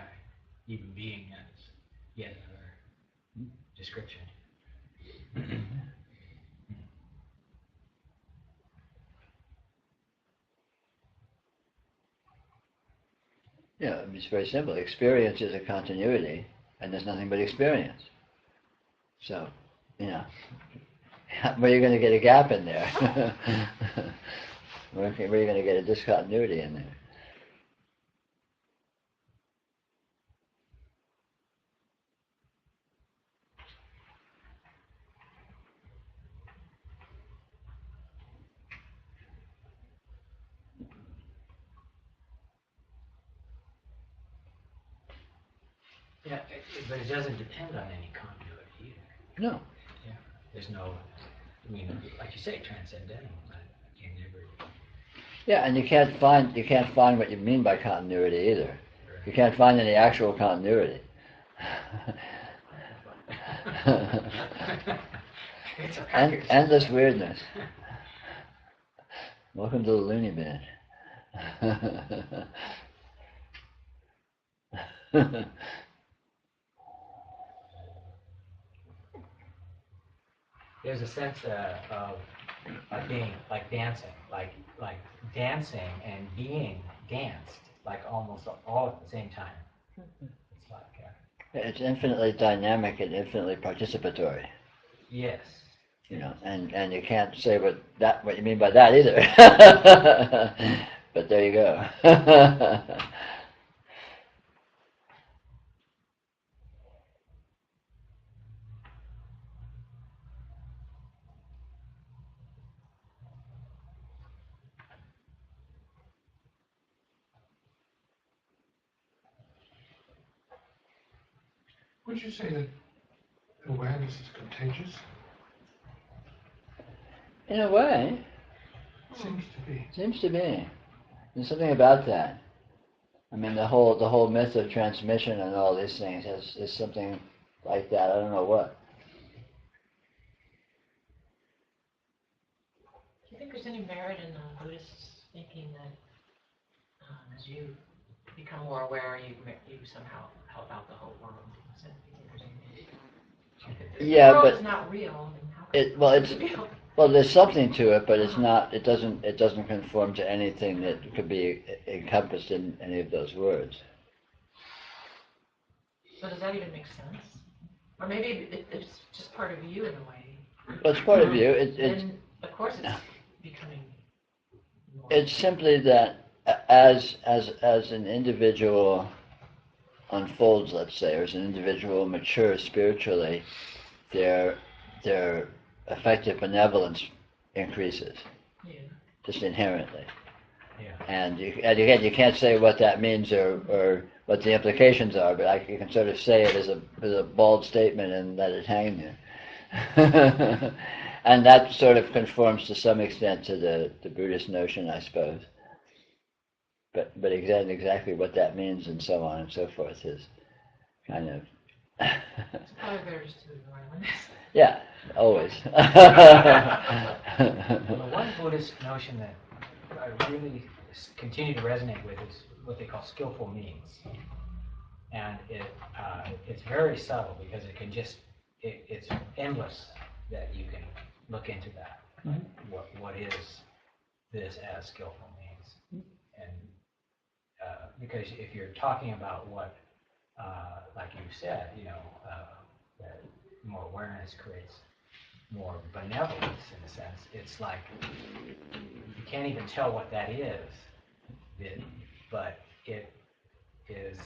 Even being is yet another description. Yeah, it's very simple. Experience is a continuity, and there's nothing but experience. So, where are you going to get a gap in there? Where are you going to get a discontinuity in there? Yeah, but it doesn't depend on any continuity either. No. Yeah, there's no, like you say, transcendental. But you never. Yeah, and you can't find what you mean by continuity either. Right. You can't find any actual continuity. It's a package. Endless weirdness. Welcome to the loony bin. There's a sense of like being, like dancing, like dancing and being danced, like almost all at the same time. It's like, It's infinitely dynamic and infinitely participatory. yes. You know, and you can't say what you mean by that either. But there you go. Would you say that awareness is contagious? In a way, Seems to be. seems to be. There's something about that. I mean, the whole myth of transmission and all these things is something like that. I don't know what. Do you think there's any merit in Buddhists thinking that as you become more aware, you somehow help out the whole world? So, do you think there's any- Yeah, the world but is not real, then how it's could it be real? well, there's something to it, but it's not. It doesn't conform to anything that could be encompassed in any of those words. So does that even make sense? Or maybe it's just part of you in a way. Well, it's part of you. Then, of course, it's becoming more. It's simply that as an individual unfolds, let's say, or as an individual matures spiritually, their effective benevolence increases Yeah. just inherently. Yeah. And again, you can't say what that means or what the implications are, but you can sort of say it as a bald statement and let it hang there. And that sort of conforms to some extent to the Buddhist notion, I suppose. But exactly what that means and so on and so forth is kind of It's probably better just to ignore this. yeah, always. Well, the one Buddhist notion that I really continue to resonate with is what they call skillful means, and it's very subtle because it can just it's endless that you can look into that. Like what is this as skillful means, and because if you're talking about what like you said, that more awareness creates more benevolence in a sense. It's like you can't even tell what that is, but it is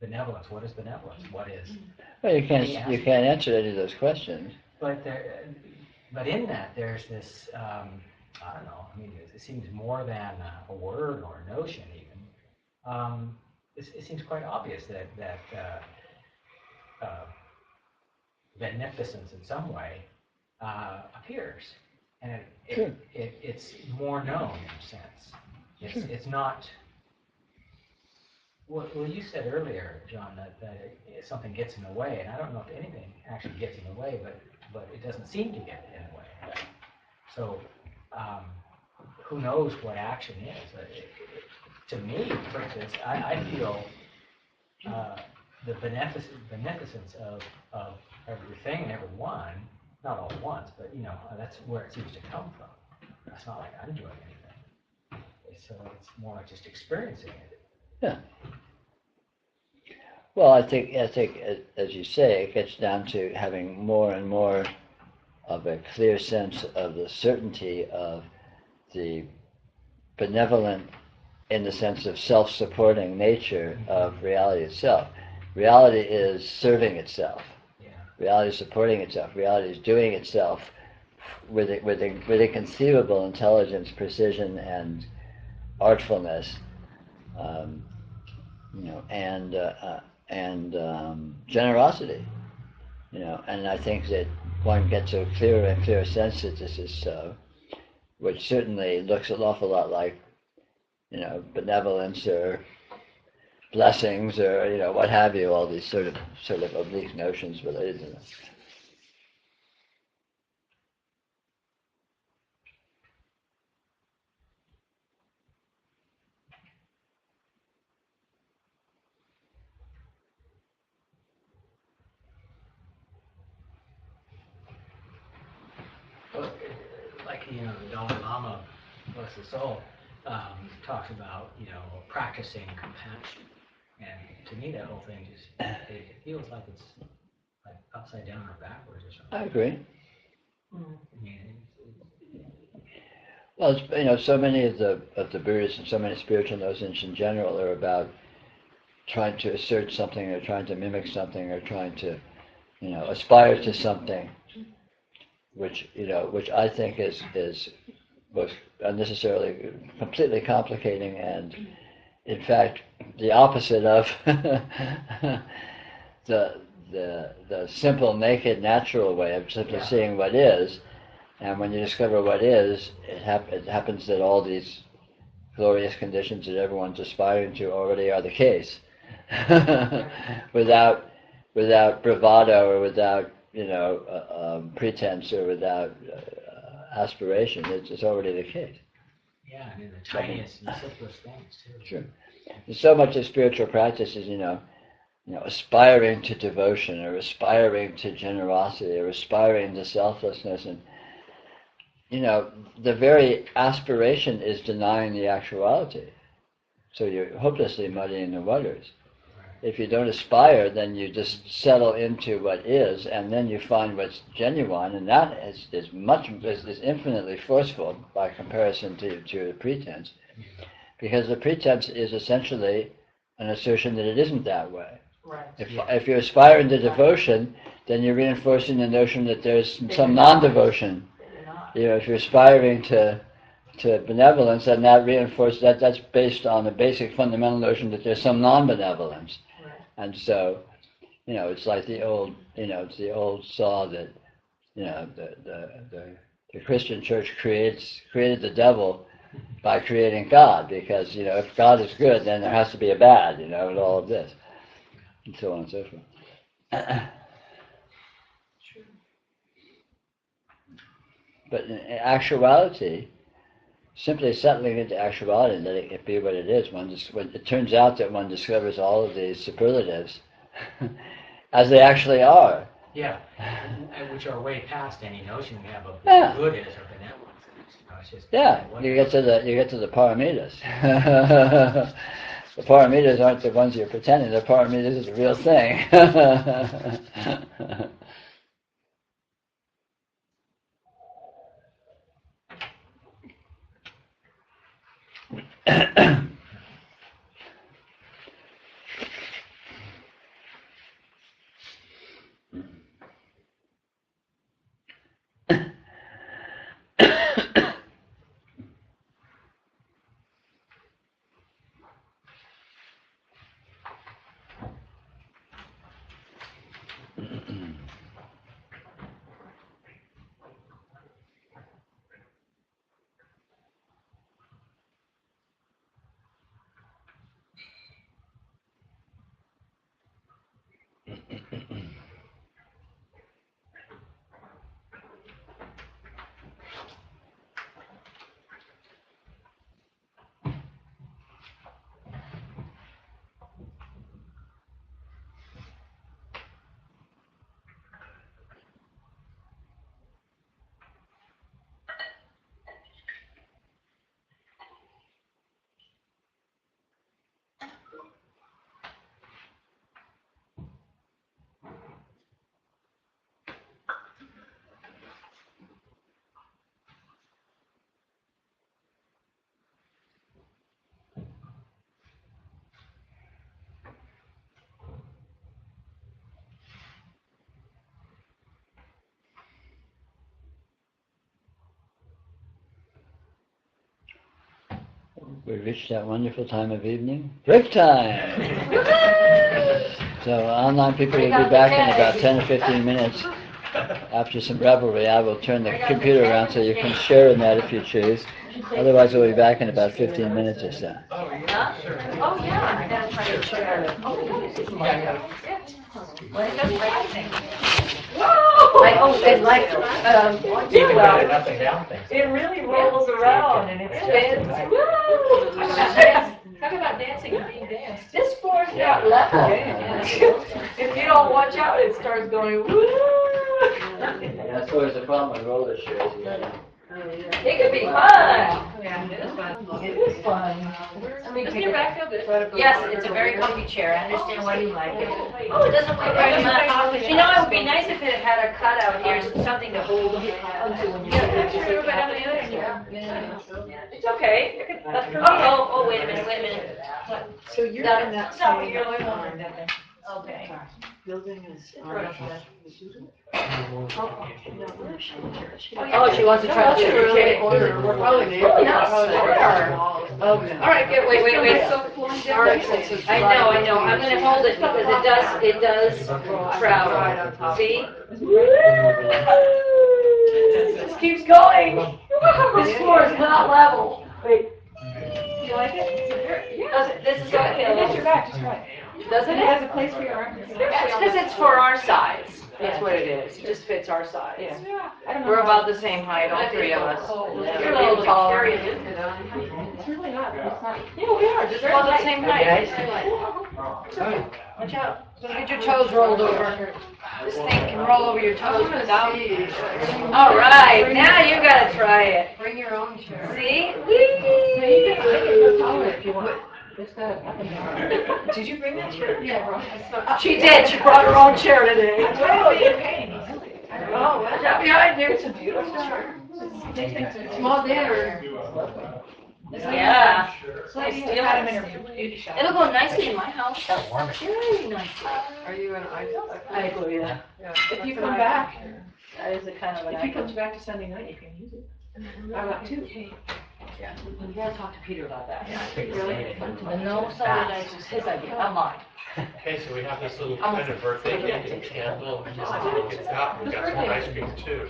benevolence. What is benevolence? What is? Well, you can't answer any of those questions. But but in that there's this. I don't know. I mean, it seems more than a word or a notion even. It seems quite obvious that beneficence in some way appears, and it's more known in a sense. It's not. Well, you said earlier, John, that something gets in the way, and I don't know if anything actually gets in the way, but it doesn't seem to get in the way. So, who knows what action is? To me, for instance, I feel the beneficence of everything and everyone, not all at once, but that's where it seems to come from. It's not like I'm doing anything. So it's more like just experiencing it. Yeah. Well, I think as you say, it gets down to having more and more of a clear sense of the certainty of the benevolent, in the sense of self-supporting nature of reality itself. Reality is serving itself. Yeah. Reality is supporting itself. Reality is doing itself with a conceivable intelligence, precision, and artfulness, and generosity. And I think that one gets a clearer and clearer sense that this is so, which certainly looks an awful lot like, benevolence or blessings or what have you, all these sort of oblique notions related to them. the Dalai Lama, bless his soul, talks about, practicing compassion. And to me, that whole thing just, it feels like it's like upside down or backwards or something. I agree. I mean, Well, so many of the Buddhists and so many spiritual notions in general are about trying to assert something or trying to mimic something or trying to, aspire to something, which I think is both unnecessarily completely complicating and, in fact, the opposite of the simple, naked, natural way of simply seeing what is. And when you discover what is, it happens that all these glorious conditions that everyone's aspiring to already are the case, without bravado or without pretense or without aspiration. It's already the case. Yeah, and in the tiniest and simplest things too. Sure. And so much of spiritual practice is aspiring to devotion or aspiring to generosity or aspiring to selflessness, and the very aspiration is denying the actuality. So you're hopelessly muddying the waters. If you don't aspire, then you just settle into what is, and then you find what's genuine, and that is infinitely forceful by comparison to the pretense, because the pretense is essentially an assertion that it isn't that way. Right. If you're aspiring to devotion, then you're reinforcing the notion that there's some non-devotion. If you're aspiring to benevolence, then that reinforces that's based on the basic fundamental notion that there's some non-benevolence. Right. And so, it's like the old saw that, the Christian church created the devil by creating God, because, if God is good, then there has to be a bad, and all of this, and so on and so forth. But in actuality, simply settling into actuality and letting it be what it is, when it turns out that one discovers all of these superlatives as they actually are. Yeah, which are way past any notion we have of Yeah. good is or benevolence. It's just You get to the paramitas. The paramitas aren't the ones you're pretending. The paramitas is the real thing. We've reached that wonderful time of evening. Break time! So online people will be back in about 10 or 15 minutes. After some revelry, I will turn the computer around so you can share in that if you choose. Otherwise, we'll be back in about 15 minutes or so. Oh, yeah, I gotta try to share. Oh, yeah. Well, it doesn't like anything. nothing down things. It really rolls around and it spins. Woo! Talk about dancing and being danced. This floor's not level. If you don't watch out, it starts going woo. That's always the problem with roller shades. It could be fun. Yeah, it is fun. It is fun. Doesn't your back feel good? Yes, it's a very comfy chair. I understand why you like it. Oh, it doesn't weigh very much. You know, it would be nice if it had a cutout here, something to hold onto when you're. It's okay. Oh, wait a minute. So you're in that Stop, same. you're okay. Building is. Oh, she wants to try to do it. We're probably Really neighbors. not far. Okay. All right, wait. I know. I'm gonna hold it because it does travel. See? This keeps going. This floor is not level. Wait. You like it? Does it? This is okay. It hits your back just right. Doesn't It it? has a place for your arm. That's because it's for our size. That's what it is. It just fits our size. Yeah. I don't know. We're about the same height, all three of us. You're a little taller. It's really not. It's not. Yeah, we are. Just about the same height. Watch out. Don't get your toes rolled over. This thing can roll over your toes without. All right, now you gotta try it. Bring your own chair. See? No, you can go taller if you want. It's got a up and down. Did you bring that chair? Yeah, I brought it. She did. She brought her own chair today. Oh, you're paying. Oh, watch out behind you. It's a beautiful chair. Small dinner. Yeah. You had him in her beauty shop. It'll go nicely in my house. Very nicely. Are you an idol? I agree with that. If you come back, That is a kind of an if he icon. comes back to Sunday night, you can use it. I want to. You gotta talk to Peter about that. Really? And no, Sunday night was his idea, not mine. Okay, so we have this little kind of birthday cake and candle, and just look at that, we've got some ice cream too.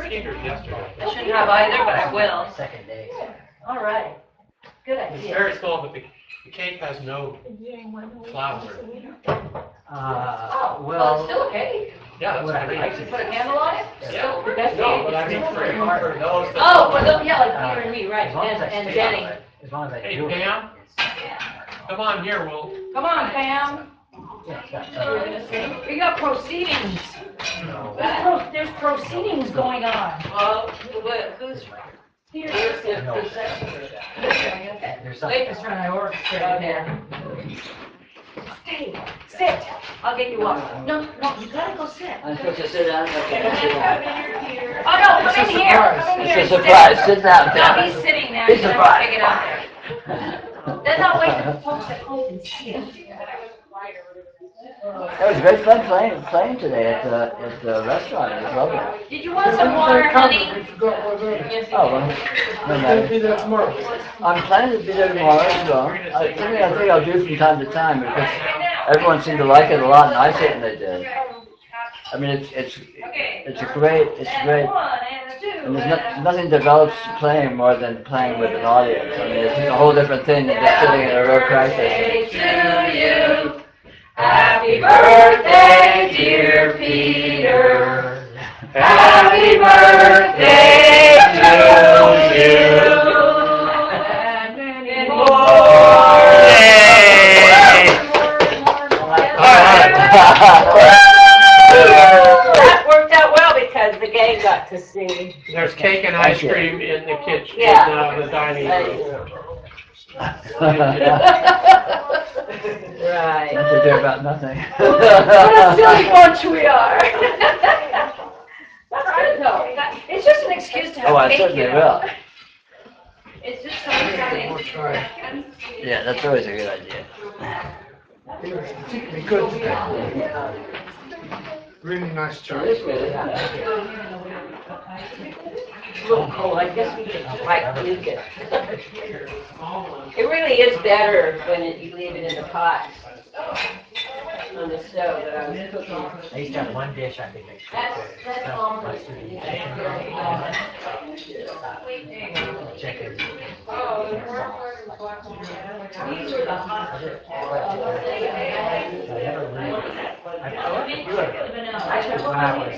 Peter yesterday. I shouldn't have either, but I will. Second day. All right. Good It's idea. very small, but the cake has no flour. Well, Well, it's still a cake. Yeah, What I that's like great. Put a candle on it? Yeah. Still, that's No, cake. but I mean for those that. Oh, for them, yeah, like Peter and me, right, as long as I and stay on Jenny. it, as long as I Hey, do it. Pam? Come on here, we'll. Come on, Pam. We got proceedings. There's proceedings going on. Well, who's? Here's the No. secretary. There's something. Wait, Mr. Ior, right here. Stay, sit. I'll get you up. No, you gotta go sit. I'm supposed to sit down? Okay. Oh, no, come in here. Come in here. It's a and surprise. Sit down, sit. No, Pam. he's sitting there. He's He's gonna surprised. take it out there. Then I'll wait for the folks at home and see it. It was great fun playing today at the restaurant. It was lovely. Did you want some water, honey? Oh, well, no matter. Be there tomorrow. I'm planning to be there tomorrow as well. Something I think I'll do from time to time because everyone seemed to like it a lot and I certainly did. I mean, it's great. One and two. And nothing develops playing more than playing with an audience. I mean, it's a whole different thing than just sitting in a row practice. To you. Happy birthday, dear Peter. Happy birthday to you. And many more. That worked out well because the gang got to see. There's cake and ice cream in the kitchen, in Yeah. the dining room. Right. Nothing to do about nothing. What a silly bunch we are. That's good though. It's just an excuse to Oh, have I cake, certainly you know. will. It's just something. We'll try. Yeah, that's always a good idea. Particularly good. Really nice choice. It's a little cold. I guess we could like nuke it. It really is better when you leave it in the pot on the stove that I was cooking. I used to have one dish I could make sure. That's almost. Chicken. These are the hot. I took when I was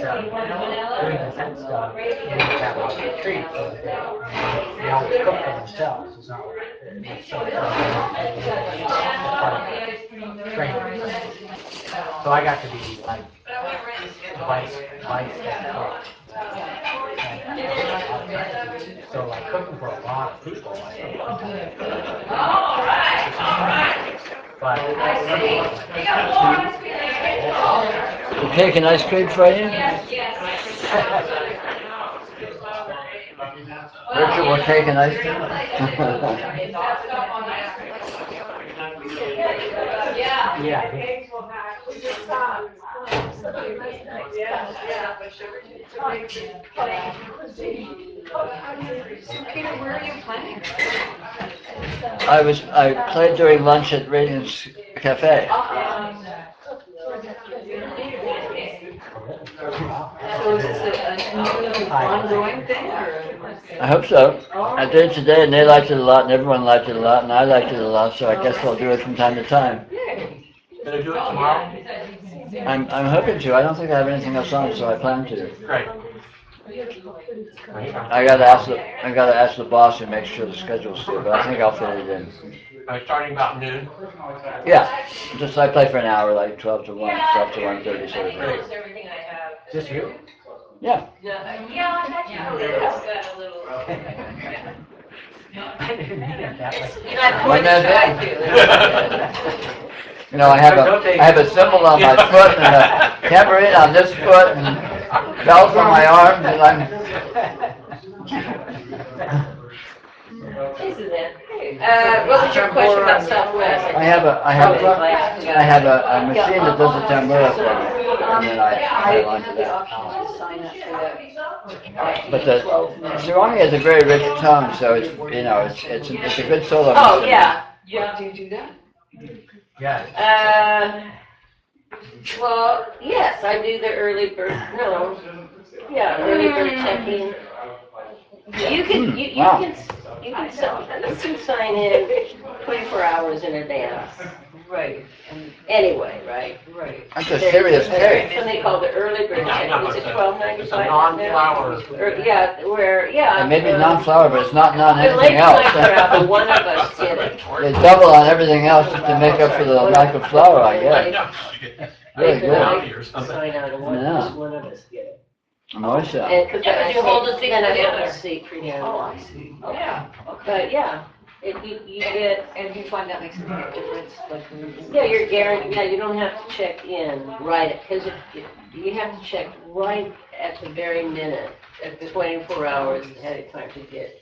doing the fence stuff, and that was a treat for the day. They always cook for themselves, it's not like it's trainers. So I got to be like vice cook. So like cooking for a lot of people, I think. All right, all right. But I see. You got more ice cream there? The cake and ice cream for you? Yes, yes. Richard will take an ice cream. Yeah. yeah, So Peter, where are you playing? I played during lunch at Radiance Cafe. So is this a new ongoing thing or? I hope so. I did it today and they liked it a lot and everyone liked it a lot and I liked it a lot, so I guess I'll do it from time to time. Gonna do it tomorrow? I'm hoping to. I don't think I have anything else on, so I plan to. Great. I gotta ask the boss and make sure the schedule's good, but I think I'll fit it in. Starting about noon. Yeah, just I play for an hour, like 12 to 1, 12 to 1:30, sort of thing. Everything I have. just you? Yeah. Yeah, I bet you got a little. I didn't mean it that way. When that- You know, I have a cymbal on my foot and a tambourine on this foot and bells on my arms and Isn't it? What was your question about Southwest? I have a machine that does the tambura for me, and then I launch that. But the sarong has a very rich tone, so it's it's a good solo. Oh, machine. yeah. Yeah. Do you do that? Yeah. Well, yes, I do the early bird, no, yeah, early bird checking. You can, you Wow. you can sign in 24 hours in advance. Right. Anyway, right? Right. That's a serious There's cake. something called the early bird check, is it It's a $12.95? non-flour. Yeah, where, yeah. It may be non-flour, but it's not The late anything else. night crowd, one of us did it. They double on everything else just to make up for the lack of flour, I guess. Very They good. Or something. sign out, and Yeah. one of us did it. Moisture. And, cause Yeah, then I but you hold the say- seat then I for the hold other. the seat for him. Oh, I see. Yeah. But yeah, if you get, And do you find that makes a big difference, like? yeah, you're guaranteed, yeah, you don't have to check in right, because you have to check right at the very minute, at the 24 hours ahead of time to get,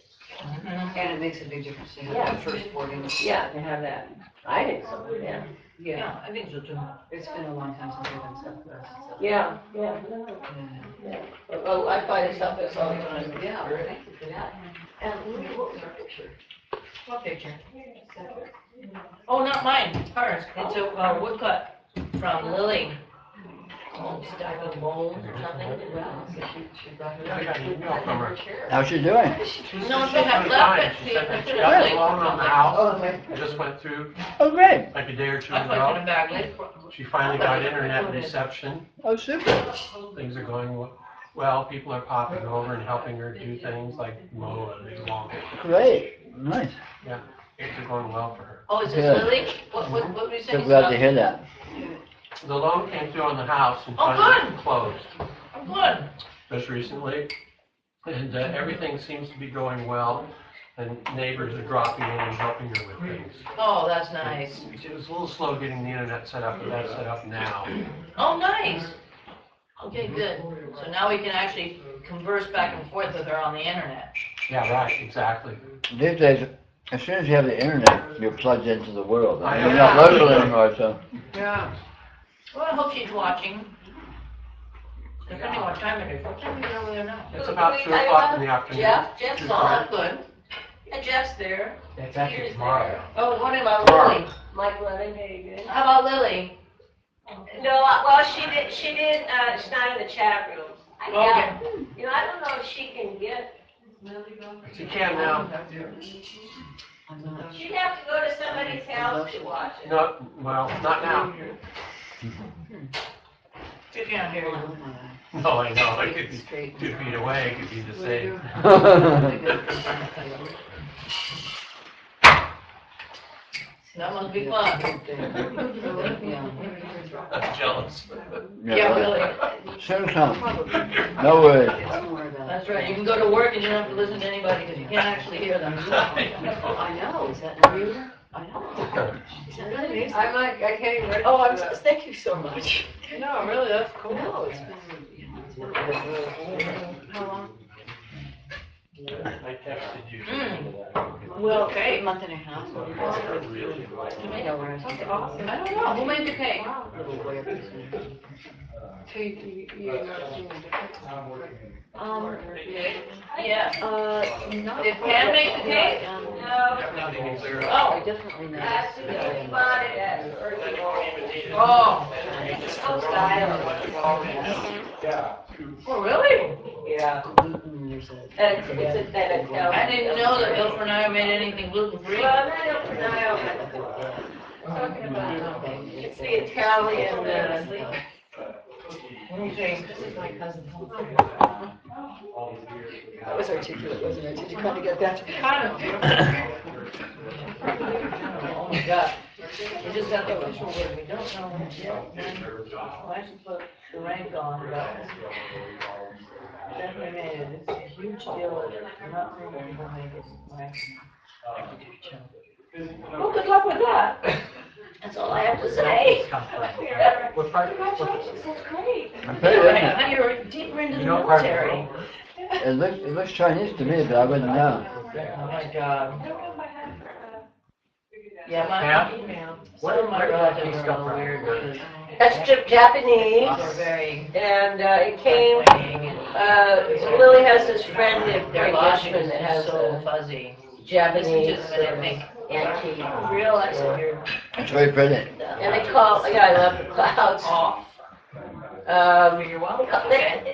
And it makes a big difference to have Yeah. that first boarding. yeah, to have that. I think so, yeah. Yeah, I think so too. It's been a long time since I've been Southwest. So. Yeah, yeah. Oh, I find it Southwest all the time. Yeah, thank you for that. And what was our picture? What picture? Oh, not mine, hers. It's a woodcut from Lily. Stifled bone or something. Wow, so she brought her. Yeah, I got an email from her. How's she doing? No, she had Fine. left She it. said that She she got got late. along on the house. Just went through Oh, great. like a day or two I put it in ago. a bag late. She finally got internet reception. Oh, super. Things are going well. People are popping over and helping her do things like mow a big lawn. Great. Nice. Things are going well for her. Oh, is this Good. Lily? What were you So saying? glad to hear that. The loan came through on the house and Oh, finally good. closed I'm good. just recently. And everything seems to be going well. And neighbors are dropping in and helping her with things. Oh, that's nice. She was a little slow getting the internet set up, but that's set up now. Oh, nice. Okay, good. So now we can actually converse back and forth with her on the internet. Yeah, right, exactly. These days, as soon as you have the internet, you're plugged into the world. I You're know. not local anymore, so. Yeah. Well, I hope she's watching. Depending on what time it is. What time is it over there now? It's about 2 o'clock in the afternoon. Jeff's 2:30. on, good. And Jeff's there. That's actually tomorrow. Oh, what about Lily? Mike Lennon, very good. How about Lily? No, well, she did, she's not in the chat room. Okay. You know, I don't know if she can get, She can now. she'd have to go to somebody's house to watch it. No, well, not now. She can't hear you. No, I know, I could be 2 feet away, it could be the same. That must be fun. I'm jealous. Yeah, really. Soon come. No worries. That's right. You can go to work and you don't have to listen to anybody because you can't actually hear them. I know, is that new? I know. Is that really amazing? I'm like, I can't even. Oh, I'm, thank you so much. No, really, that's cool. No, it's been, how long? I texted you. Well, Okay. a month and a half. You know where I was. I don't know. Who made the cake? Little weird. So you're doing Yeah. not. Did Pam make the cake? I definitely know. Oh. Oh, really? Yeah. I didn't know that Il Fornaio made anything gluten-free. Well, not Il Fornaio, but talking about, it's the Italian, Okay. this is my cousin. That was articulate, wasn't it? Did you kind of get that? Kind of. Oh my God. We just got the official word. We don't know yet when I should put the rank on, but definitely made it. It's a huge deal. Not many people make it. Right? Well, good luck with that. That's all I have to say. What part? Congratulations, that's great. I tell you, isn't Now you're deeper into the You know part of the military. it looks Chinese to me, but I wouldn't know. Oh my God. Yeah, Pam? some of my relatives are a little weird because That's Japanese, they're very and it came, wing and so Lily has this friend named their Craig logic Bushman is that just has so a fuzzy. Japanese Listen to them and they think, antique. realize that you're It's very pretty. And they call, yeah, I love the clouds. off. You're welcome.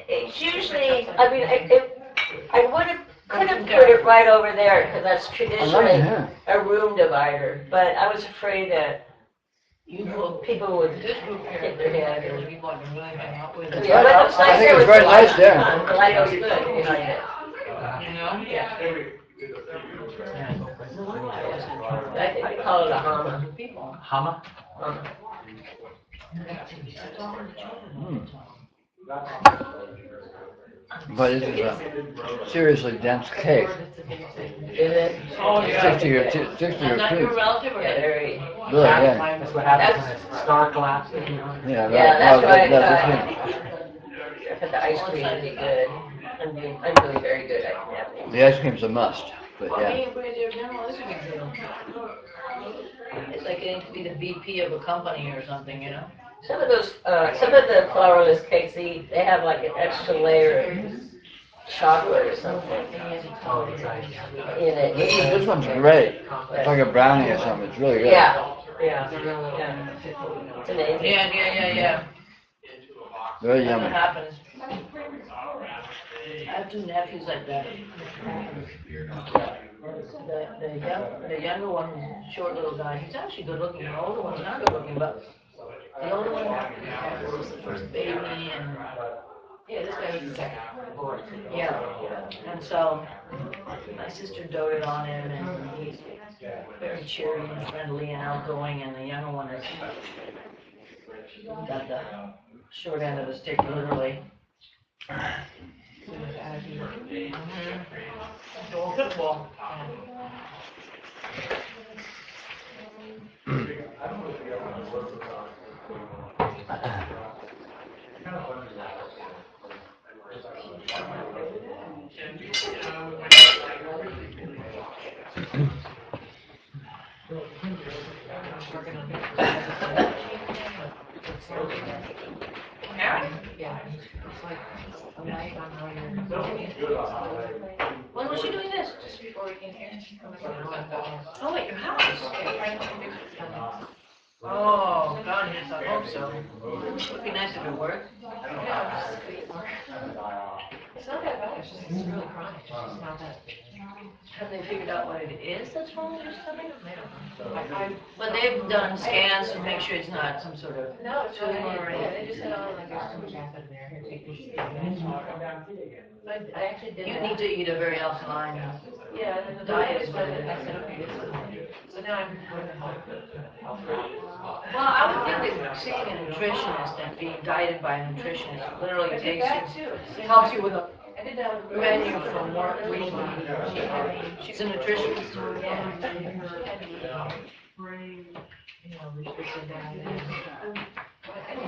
It's usually, I mean, I could have put it right over there, because that's I like traditionally it here. a room divider, but I was afraid that people would This group here, hit their head. there's people I can really hang out with. It's Yeah, right- but it looks I like think there it's was very a nice there. The light was good behind it. You know? Yeah. I think they call it a hama. Hama? But this is a seriously dense cake. Is it? Oh, yeah. 60 or two, 60 And or not your two. relative or Very. Really, yeah. That's what happens when it's star collapse. Yeah, Yeah, that's well, what I that's thought. But the ice cream would be good. I'm doing very good. I can have it. the ice cream's a must, but yeah. Hey, but you know, this is a big deal. It's like getting to be the VP of a company or something, you know? Some of the flourless cakes, they have like an extra layer of chocolate or something Oh, it's nice. in it. This one's great. It's like a brownie or something. It's really good. Yeah, yeah. It's amazing. Yeah. Very That's what yummy. happens. I have two nephews like that. The younger one is a short little guy. He's actually good looking. The older one's not good looking, but the older one was the first baby and yeah, this guy was the second boy. Yeah. And so my sister doted on him and he's very cheery and friendly and outgoing and the younger one is got the short end of the stick literally. So football. When was she doing this? Just before we came here. Oh, at your house? Oh, God, yes, I hope so. It would be nice if it worked. It's not that bad. It's really chronic. It's just not that. Have they figured out what it is that's wrong with your stomach? But they've done scans to make sure it's not some sort of No, it's really tumor or anything. They just said, oh, like, there's too much acid in there. Here, take this. But I actually did You that. need to eat a very alkaline Yeah, and the diet doctor is what said it it. I is. said, okay, this is. So now I'm going to help. Well, I would think that seeing a nutritionist and being guided by a nutritionist literally takes you, helps you with a menu from work week. She's a nutritionist.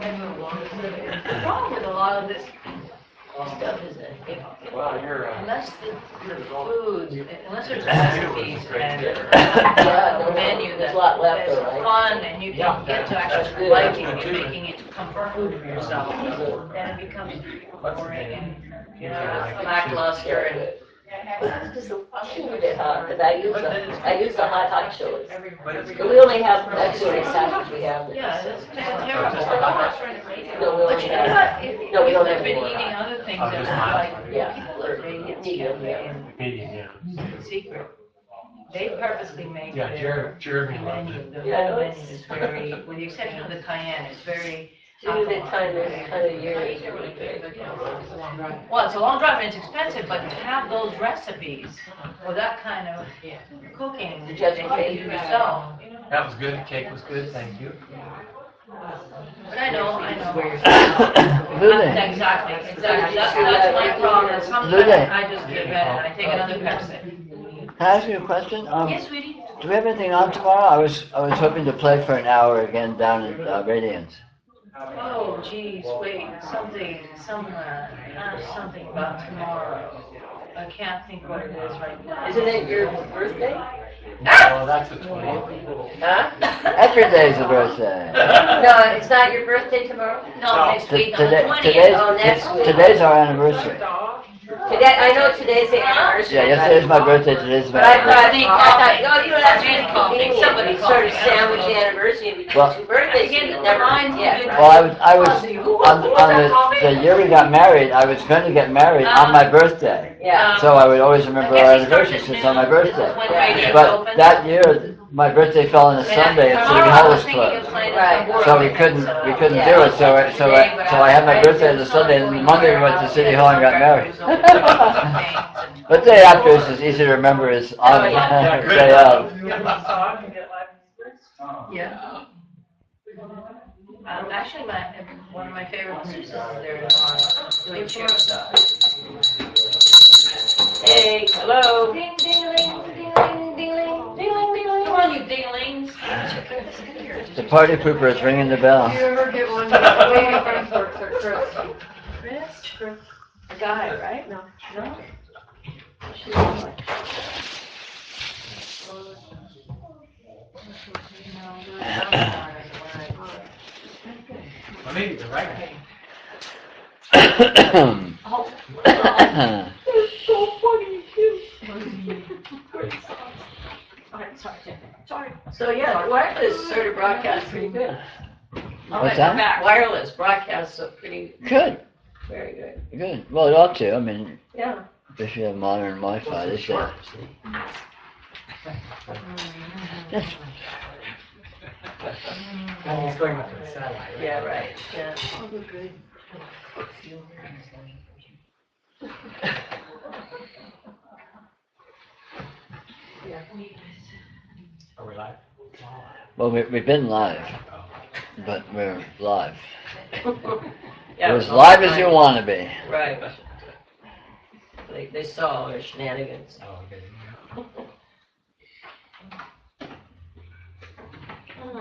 The problem with a lot of this stuff is that Well, you're, unless the foods, unless there's recipes and a menu There's a lot left, that's right? fun and you can get to actually liking it and making it comfort food for yourself, then it becomes boring and, lackluster and. Because I use the hot chilies. We only have, that's the only package we have. Yeah, it's terrible. No, we But only you know have, what, no, we don't if have they've been more. eating other things I'll that just are like, Yeah. people are idiots, Medium, medium, yeah. secret. They purposely make Yeah, their Jeremy loved menu, it. the Yeah, whole it's- menu is very, with the exception of the cayenne, it's very. Due to the time of year, it's really great. Well, it's a long drive and it's expensive, but to have those recipes for that kind of cooking, Did you have that some you cake? do yourself. That was good, the cake was good, thank you. But I know. Lulu, Exactly, that's my problem, sometimes Lulu. I just give in and I take another Pepsi. can I ask you a question? Yes, sweetie? Do we have anything on tomorrow? I was hoping to play for an hour again down in Radiance. Oh, geez, wait, something about tomorrow. I can't think what it is right now. Isn't it your birthday? No, that's the 20th. Huh? Yesterday's the birthday. No, it's not your birthday tomorrow? No, next week, on the Today- 20th. Oh, next week. Today's our anniversary. Today, I know today's the anniversary. Yeah, yesterday's my birthday, today's But I my thought, birthday. oh, you know, that's really convenient. Somebody You called sort me. of sandwich the anniversary between Well- two birthdays. Again, You the never, lines yeah. have been- Well, I was on the year we got married, I was going to get married on my birthday. Yeah. So I would always remember our anniversary since it's on my birthday. But that year, my birthday fell on a Sunday and City Hall was closed. So we couldn't do it, so I had my birthday on the Sunday, and Monday we went to City Hall and got married. But day after is as easy to remember as on the day of. Yeah. Actually, one of my favorite sisters is there doing chair stuff. Hey, hello. Ding, ding, ding, ding, ding, ding, ding, ding. Come on, you dinglings. The party pooper is ringing the bell. Do you ever get one that way your friends work for Chris? A guy, right? No. Well, maybe the right thing. Sorry. So, yeah, wireless sort of broadcasts pretty good. What's that? Wireless broadcasts are pretty, Good, very good. good. Well, it ought to. I mean, Yeah. if you have modern Wi-Fi, they say. He's going up to the satellite. Yeah, right, yeah. Are we live? Well, we've been live, but we're live. Yeah, We're as live as you want to be. Right. They saw all our shenanigans. Oh, good.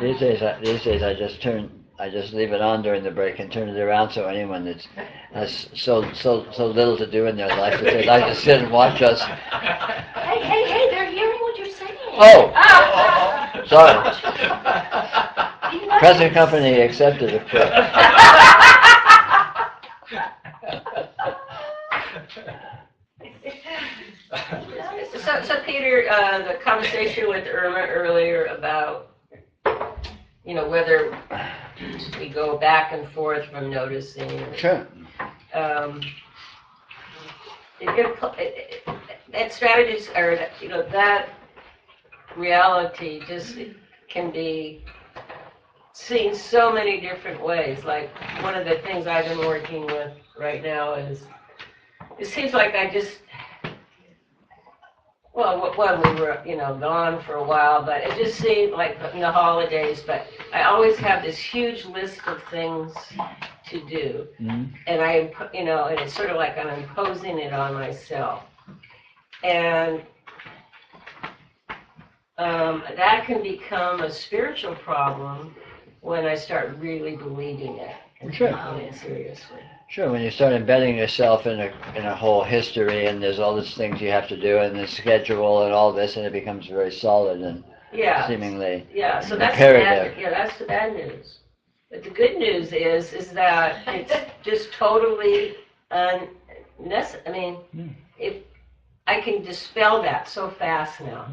These days, I just leave it on during the break and turn it around so anyone that has so little to do in their life that they'd like to sit and watch us. Hey, they're hearing what you're saying. Oh, sorry. Present company accepted, of course. So Peter, the conversation with Irma earlier about, whether we go back and forth from noticing. Sure. That strategies are, that reality just can be seen so many different ways. Like, one of the things I've been working with right now is, it seems like well, when we were, gone for a while, but it just seemed like in the holidays, but I always have this huge list of things to do. Mhm. And and it's sort of like I'm imposing it on myself. And that can become a spiritual problem when I start really believing it and Sure. taking it seriously. Sure, when you start embedding yourself in a whole history, and there's all these things you have to do, and the schedule and all this, and it becomes very solid and Yeah. seemingly Yeah. So imperative. that's the bad news. But the good news is that it's just totally unnecessary. I mean, if I can dispel that so fast now,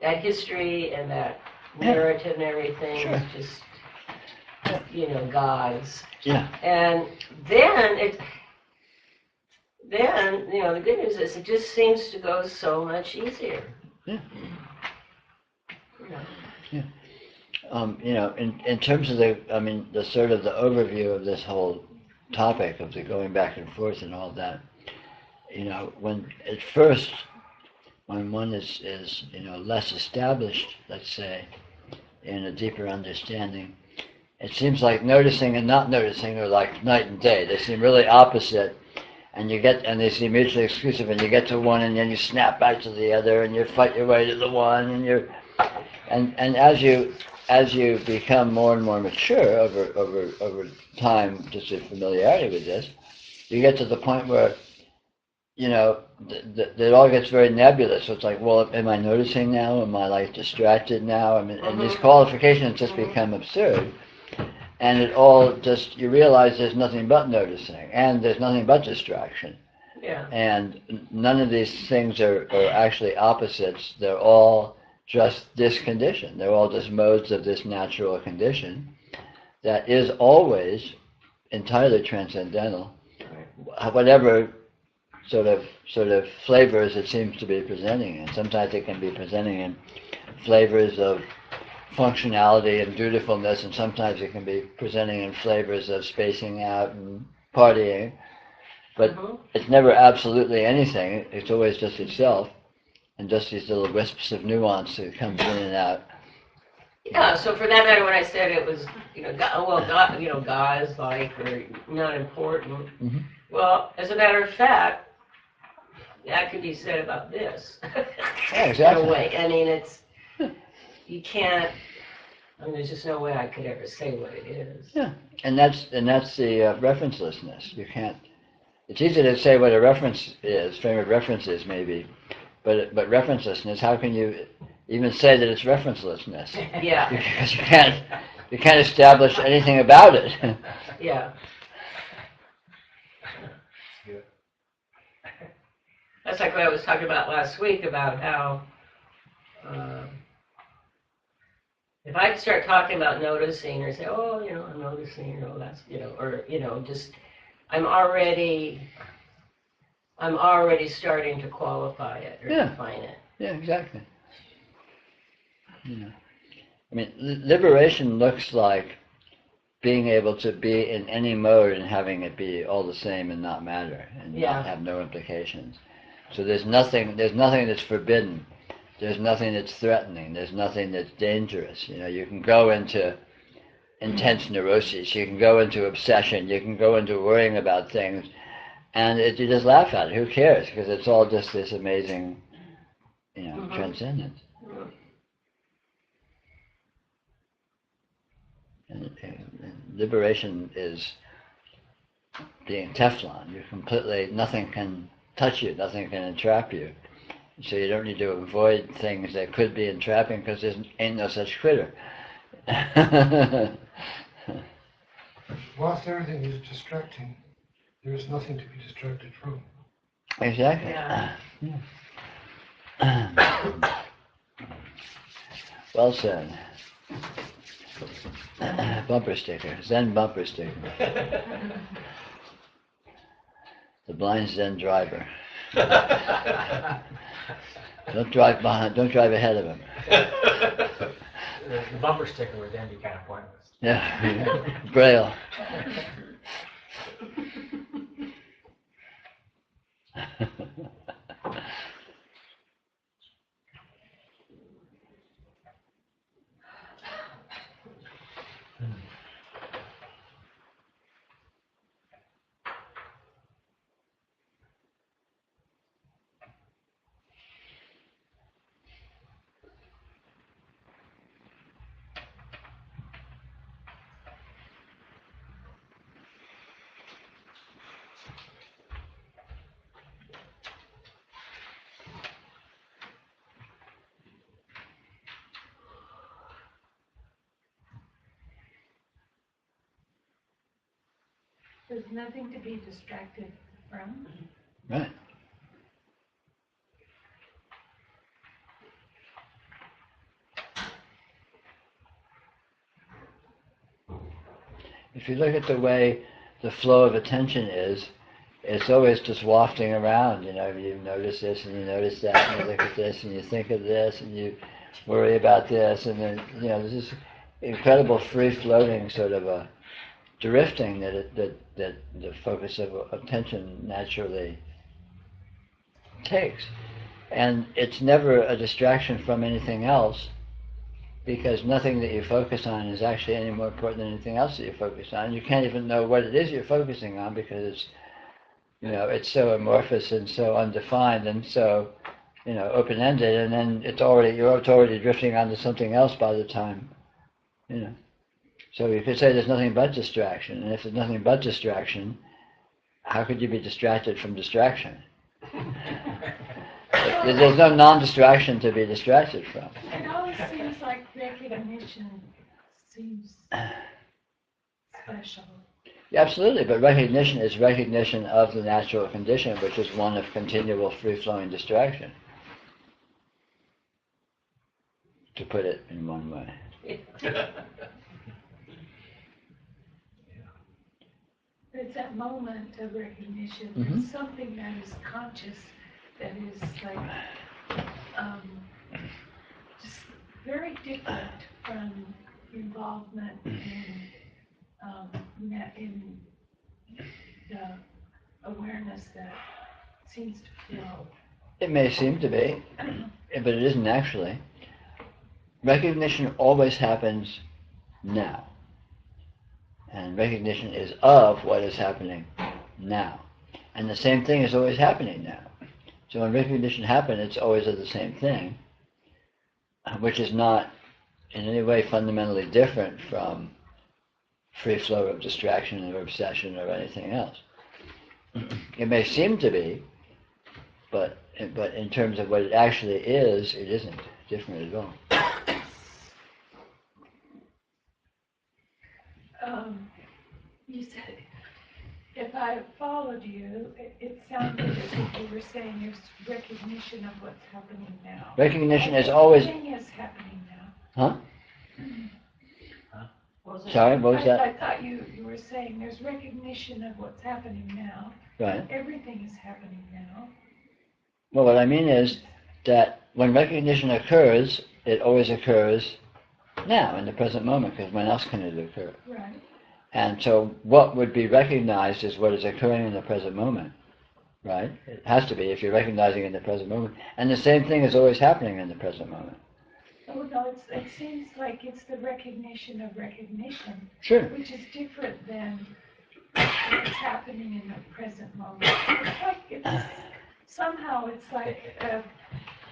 that history and that narrative and everything Sure. is just, God's. Yeah. And then the good news is it just seems to go so much easier. Yeah. Yeah. In terms of the sort of the overview of this whole topic of the going back and forth and all that, when at first, when one is less established, let's say, in a deeper understanding, it seems like noticing and not noticing are like night and day. They seem really opposite, and they seem mutually exclusive, and you get to one and then you snap back to the other, and you fight your way to the one, and as you become more and more mature over time, just in familiarity with this, you get to the point where it all gets very nebulous. So it's like, well, am I noticing now? Am I like distracted now? I mean, and these qualifications just become absurd. And it all just, you realize there's nothing but noticing, and there's nothing but distraction. Yeah. And none of these things are actually opposites. They're all just this condition. They're all just modes of this natural condition that is always entirely transcendental. Whatever sort of flavors it seems to be presenting in. Sometimes it can be presenting in flavors of functionality and dutifulness, and sometimes it can be presenting in flavors of spacing out and partying. But it's never absolutely anything. It's always just itself, and just these little wisps of nuance that comes in and out. Yeah, so for that matter, when I said it was, God is like, or not important. Mm-hmm. Well, as a matter of fact, that could be said about this. Yeah, exactly. In a way. I mean, you can't, there's just no way I could ever say what it is. Yeah, and that's the referencelessness. You can't. It's easy to say what a reference is, frame of reference is maybe, but referencelessness. How can you even say that it's referencelessness? Yeah. Because you can't establish anything about it. Yeah. That's like what I was talking about last week about how if I start talking about noticing or say, oh, I'm noticing, that's, just I'm already starting to qualify it or define it. Yeah, exactly. I mean, liberation looks like being able to be in any mode and having it be all the same and not matter and not have no implications. So there's nothing that's forbidden. There's nothing that's threatening. There's nothing that's dangerous. You can go into intense neuroses. You can go into obsession. You can go into worrying about things, and you just laugh at it. Who cares? Because it's all just this amazing, transcendence. And liberation is being Teflon. Nothing can touch you. Nothing can entrap you. So you don't need to avoid things that could be entrapping because there ain't no such critter. Whilst everything is distracting, there is nothing to be distracted from. Exactly. Yeah. Well said. Bumper sticker. Zen bumper sticker. The blind Zen driver. Don't drive behind. Don't drive ahead of him. The bumper sticker would then be kind of pointless. Yeah, Braille. There's nothing to be distracted from. Right. If you look at the way the flow of attention is, it's always just wafting around. You know, you notice this and you notice that, and you look at this and you think of this and you worry about this, and then there's this incredible free-floating sort of a drifting that the focus of attention naturally takes, and it's never a distraction from anything else, because nothing that you focus on is actually any more important than anything else that you focus on. You can't even know what it is you're focusing on because it's so amorphous and so undefined and so open-ended, and then you're already drifting onto something else by the time. So you could say there's nothing but distraction, and if there's nothing but distraction, how could you be distracted from distraction? There's no non-distraction to be distracted from. It always seems like recognition seems special. Yeah, absolutely, but recognition is recognition of the natural condition, which is one of continual free-flowing distraction, to put it in one way. It's that moment of recognition. Mm-hmm. It's something that is conscious, that is like just very different from involvement in the awareness that seems to flow. It may seem to be, but it isn't actually. Recognition always happens now. And recognition is of what is happening now. And the same thing is always happening now. So when recognition happens, it's always of the same thing, which is not in any way fundamentally different from free flow of distraction or obsession or anything else. It may seem to be, but in terms of what it actually is, it isn't different at all. You said, if I followed you, it sounded as if you were saying there's recognition of what's happening now. Recognition is always... Everything is happening now. Huh? Sorry, what was that? I thought you were saying there's recognition of what's happening now. Right. Everything is happening now. Well, what I mean is that when recognition occurs, it always occurs now, in the present moment, because when else can it occur? Right. And so what would be recognized is what is occurring in the present moment, right? It has to be if you're recognizing in the present moment. And the same thing is always happening in the present moment. Oh, no, it seems like it's the recognition of recognition. Sure. Which is different than what's happening in the present moment. Somehow it's like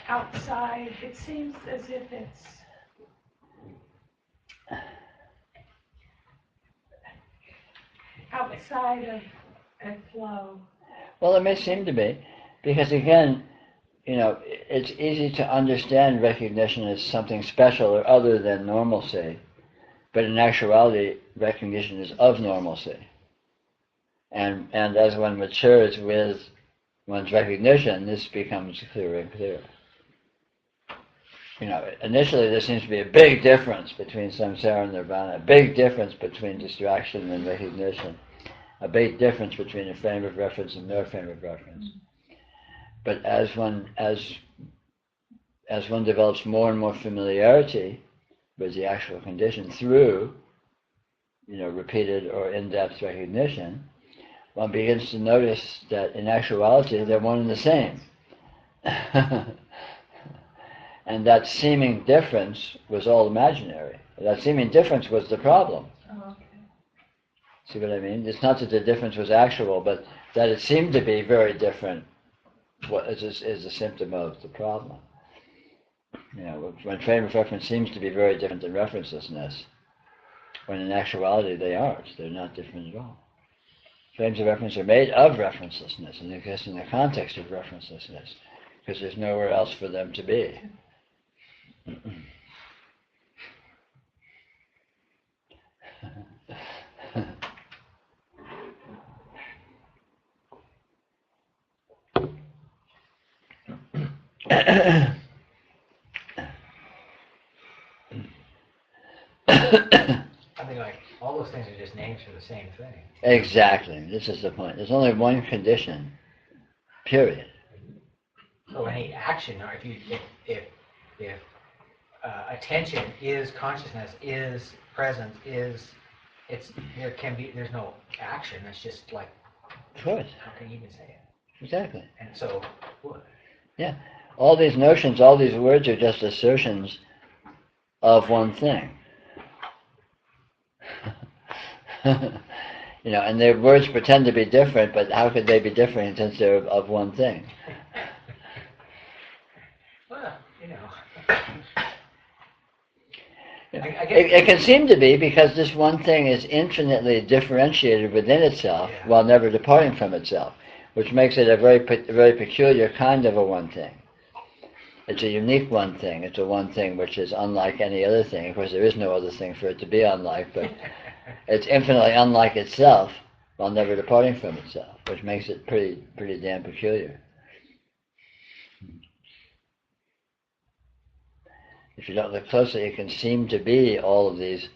outside. It seems as if it's outside of a flow. Well, it may seem to be, because again, it's easy to understand recognition as something special or other than normalcy, but in actuality, recognition is of normalcy. And as one matures with one's recognition, this becomes clearer and clearer. Initially there seems to be a big difference between samsara and nirvana, a big difference between distraction and recognition, a big difference between a frame of reference and no frame of reference. But as one develops more and more familiarity with the actual condition through, repeated or in-depth recognition, one begins to notice that in actuality they're one and the same. And that seeming difference was all imaginary. That seeming difference was the problem. Oh, okay. See what I mean? It's not that the difference was actual, but that it seemed to be very different is a symptom of the problem. When frame of reference seems to be very different than referencelessness, when in actuality they aren't. They're not different at all. Frames of reference are made of referencelessness and exist in the context of referencelessness, because there's nowhere else for them to be. I mean, like, all those things are just names for the same thing. Exactly. This is the point. There's only one condition. Period. So any action, or if attention is consciousness, is presence, there's no action. It's just like, Of course. how can you even say it? Exactly. And so, what? Yeah. All these notions, all these words are just assertions of one thing. You know, and their words pretend to be different, but how could they be different since they're of one thing? Well, you know. It can seem to be because this one thing is infinitely differentiated within itself while never departing from itself, which makes it a very peculiar kind of a one thing. It's a unique one thing. It's a one thing which is unlike any other thing. Of course, there is no other thing for it to be unlike, but it's infinitely unlike itself while never departing from itself, which makes it pretty damn peculiar. If you don't look closely, it can seem to be all of these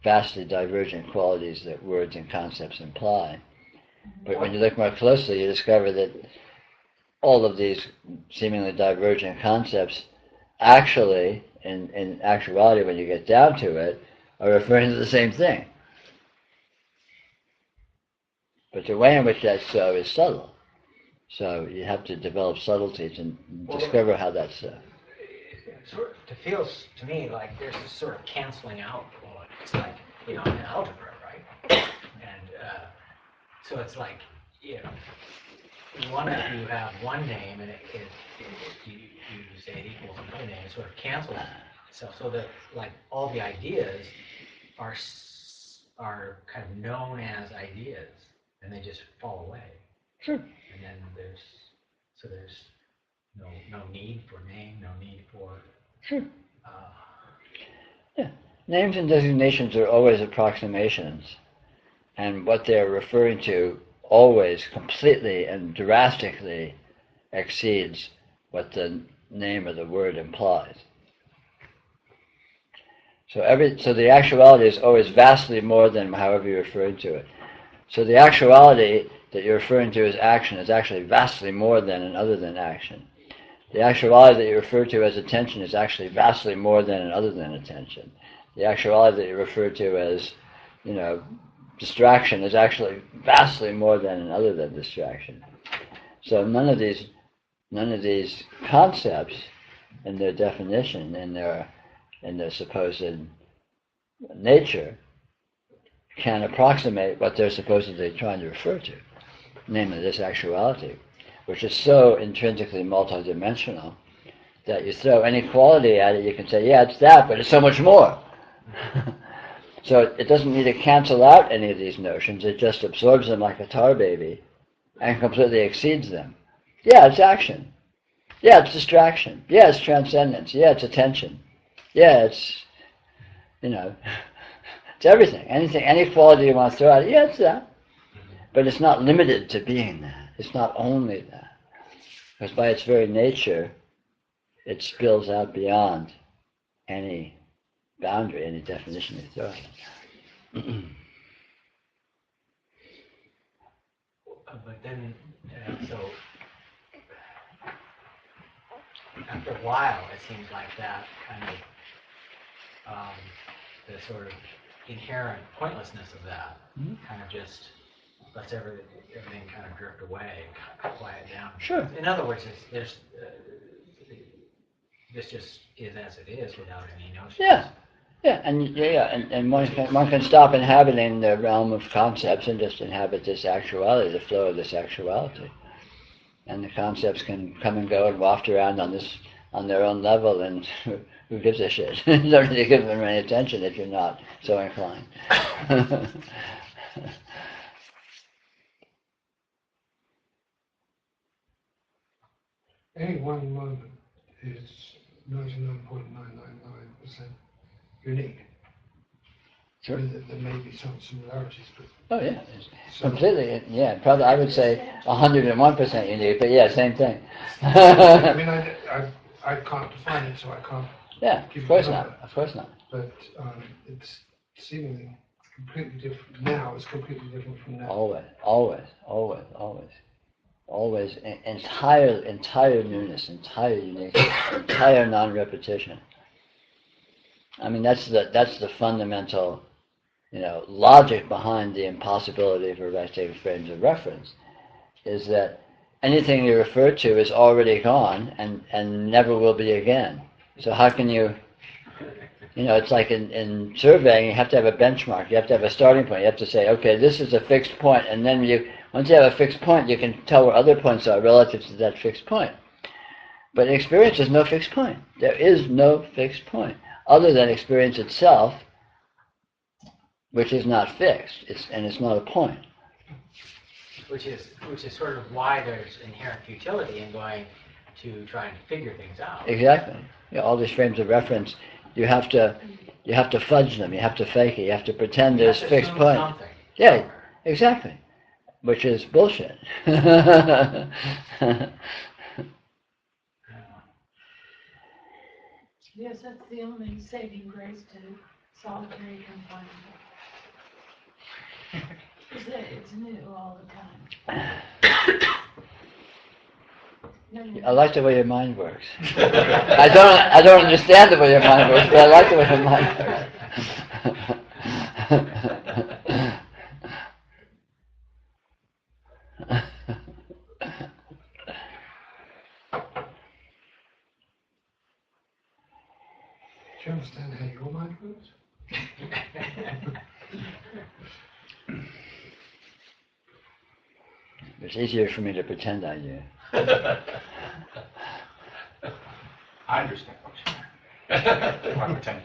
vastly divergent qualities that words and concepts imply. But when you look more closely, you discover that all of these seemingly divergent concepts actually, in actuality, when you get down to it, are referring to the same thing. But the way in which that's so is subtle. So you have to develop subtleties and discover how that's so. Sort of, it feels to me like there's this sort of canceling out quality. It's like, you know, in algebra, right? And so it's like, you know, if you have one name and you say it equals another name, it sort of cancels itself. So that, like, all the ideas are kind of known as ideas, and they just fall away. Sure. And then there's no need for name, no need for. Sure. Yeah. Names and designations are always approximations, and what they're referring to always completely and drastically exceeds what the name of the word implies. So the actuality is always vastly more than however you're referring to it. So the actuality that you're referring to as action is actually vastly more than and other than action. The actuality that you refer to as attention is actually vastly more than and other than attention. The actuality that you refer to as, you know, distraction is actually vastly more than and other than distraction. So none of these concepts in their definition, in their supposed nature, can approximate what they're supposedly trying to refer to, namely this actuality, which is so intrinsically multidimensional that you throw any quality at it, you can say, yeah, it's that, but it's so much more. So it doesn't need to cancel out any of these notions, it just absorbs them like a tar baby and completely exceeds them. Yeah, it's action. Yeah, it's distraction. Yeah, it's transcendence. Yeah, it's attention. Yeah, it's, you know, it's everything. Anything, any quality you want to throw out, yeah, it's that. But it's not limited to being that. It's not only that. Because by its very nature, it spills out beyond any boundary, any definition you throw at it. But then, so after a while, it seems like that kind of the sort of inherent pointlessness of that kind of just lets everything kind of drift away, quiet down. Sure. In other words, this just is as it is without any notions. Yeah. Yeah, and one can stop inhabiting the realm of concepts and just inhabit this actuality, the flow of this actuality. And the concepts can come and go and waft around on their own level, and who gives a shit? You don't need to give them any attention if you're not so inclined. Any one moment is 99.999% unique. Sure. There may be some similarities, but Oh yeah, it's so, completely. Yeah, probably I would say 101% unique. But yeah, same thing. I mean, I can't define it, so I can't Yeah, give of you a course number. not. Of course not. But it's seemingly completely different now. It's completely different from now. Always, always, always, always, always. Entire newness, entire uniqueness, entire non-repetition. I mean, that's the fundamental, logic behind the impossibility of erecting frames of reference. Is that anything you refer to is already gone and never will be again. So how can you? It's like in surveying, you have to have a benchmark. You have to have a starting point. You have to say, okay, this is a fixed point, and then once you have a fixed point, you can tell where other points are relative to that fixed point. But in experience, there's no fixed point. There is no fixed point other than experience itself, which is not fixed. It's not a point. Which is sort of why there's inherent futility in going to try and figure things out. Exactly. All these frames of reference, you have to fudge them. You have to fake it. You have to pretend there's fixed point. Something. Yeah, exactly. Which is bullshit. Yes, that's the only saving grace to solitary confinement. Is that it's new all the time. I like the way your mind works. I don't understand the way your mind works, but I like the way your mind works. Do you understand how your mind works? It's easier for me to pretend I do. I understand what you mean. I pretend.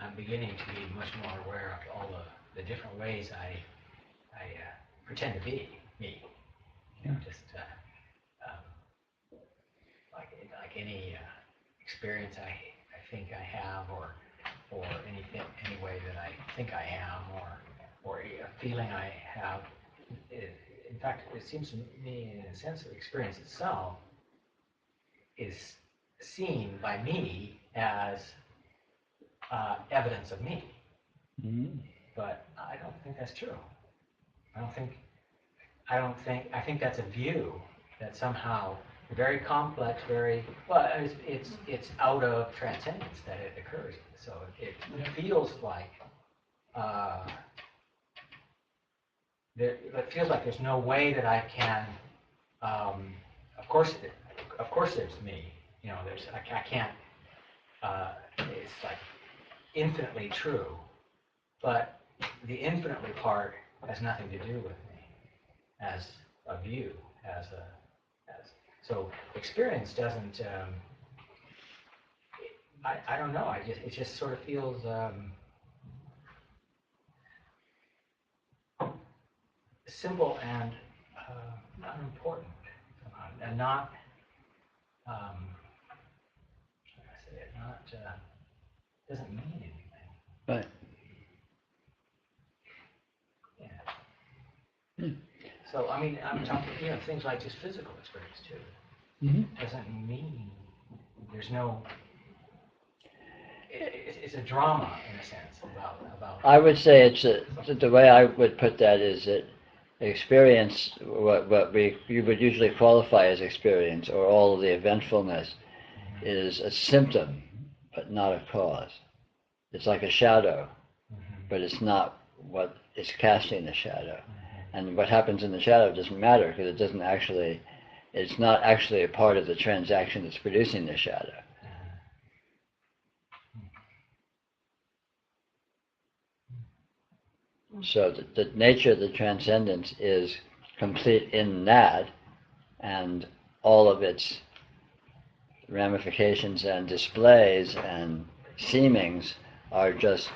I'm beginning to be much more aware of all the different ways I pretend to be me. Just like any experience I think I have, or any way that I think I am, or a feeling I have. In fact, it seems to me, in a sense, the experience itself is seen by me as evidence of me. Mm-hmm. But I don't think that's true. I think that's a view that somehow very complex, very well. It's out of transcendence that it occurs. So it feels like it feels like there's no way that I can. Of course, there's me. I can't. It's like infinitely true, but the infinitely part has nothing to do with me as a view, so experience doesn't. I don't know. It just sort of feels simple and not important, and not. How do I say it? Not doesn't mean anything. Right. Yeah. Hmm. So I mean, I'm talking, things like just physical experience too. Mm-hmm. Doesn't mean there's no. It's a drama in a sense about. I would say the way I would put that is that experience, what you would usually qualify as experience, or all of the eventfulness, is a symptom, but not a cause. It's like a shadow, but it's not what is casting the shadow. And what happens in the shadow doesn't matter because it's not actually a part of the transaction that's producing the shadow. So the nature of the transcendence is complete in that, and all of its ramifications and displays and seemings are just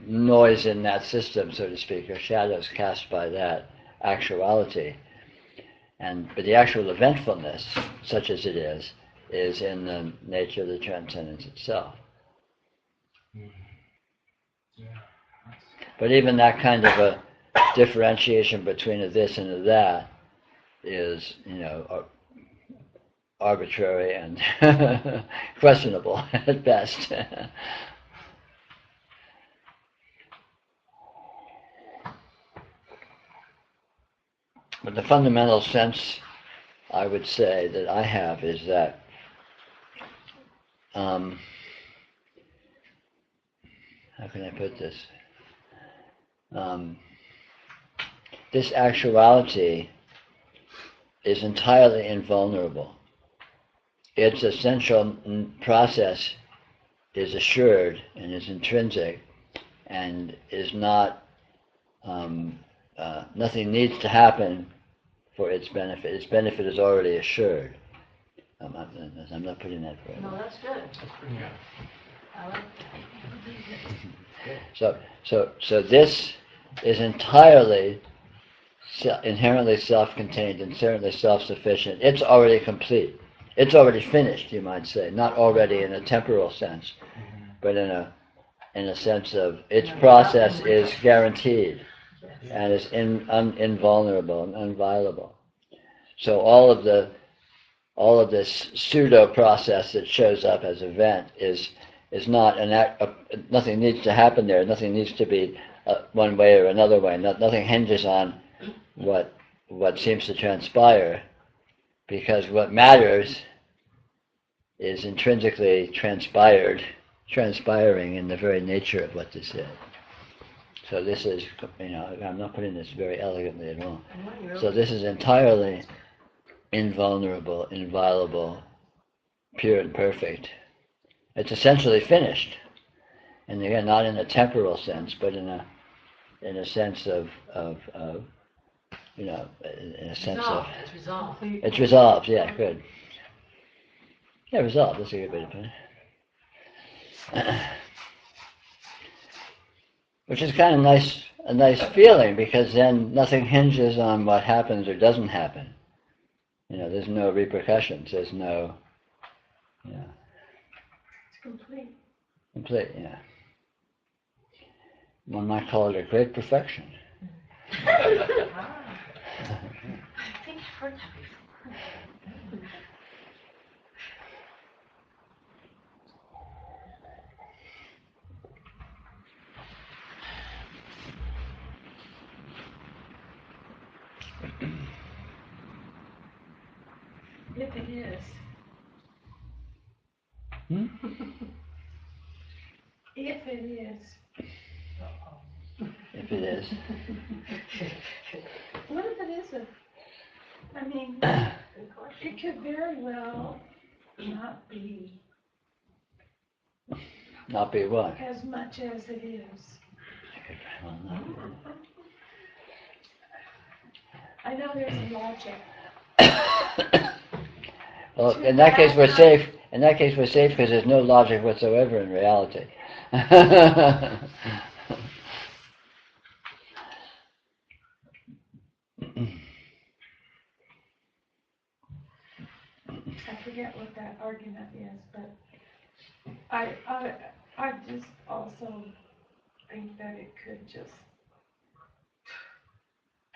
noise in that system, so to speak, or shadows cast by that actuality. But the actual eventfulness, such as it is in the nature of the transcendence itself. But even that kind of a differentiation between a this and a that is, arbitrary and questionable at best. But the fundamental sense, I would say, that I have is that how can I put this? This actuality is entirely invulnerable. Its essential process is assured and is intrinsic and is not, nothing needs to happen for its benefit. Its benefit is already assured. I'm not putting that very well. No, that's good. That's pretty good. I like that. So this is entirely inherently self-contained and certainly self-sufficient. It's already complete. It's already finished, you might say. Not already in a temporal sense, but in a sense of its process is guaranteed and is invulnerable and unviolable. So all of this pseudo process that shows up as event is not an act. Nothing needs to happen there. Nothing needs to be one way or another way. Nothing hinges on what seems to transpire, because what matters is intrinsically transpiring in the very nature of what this is. So this is, I'm not putting this very elegantly at all. So this is entirely invulnerable, inviolable, pure and perfect. It's essentially finished, and again, not in a temporal sense, but in a sense of in a sense of It's resolved. it's resolved. Yeah, good. Yeah, resolved. That's a good way to put it. Which is kind of a nice feeling, because then nothing hinges on what happens or doesn't happen. There's no repercussions. There's no, It's complete. Complete, yeah. One might call it a great perfection. I think I've heard that before. If it is. Hmm? If it is. If it is. What if it isn't? I mean, it could very well not be Not be what? as much as it is. I know there's a logic. Well, in that case we're safe. In that case we're safe because there's no logic whatsoever in reality. I forget what that argument is, but I just also think that it could just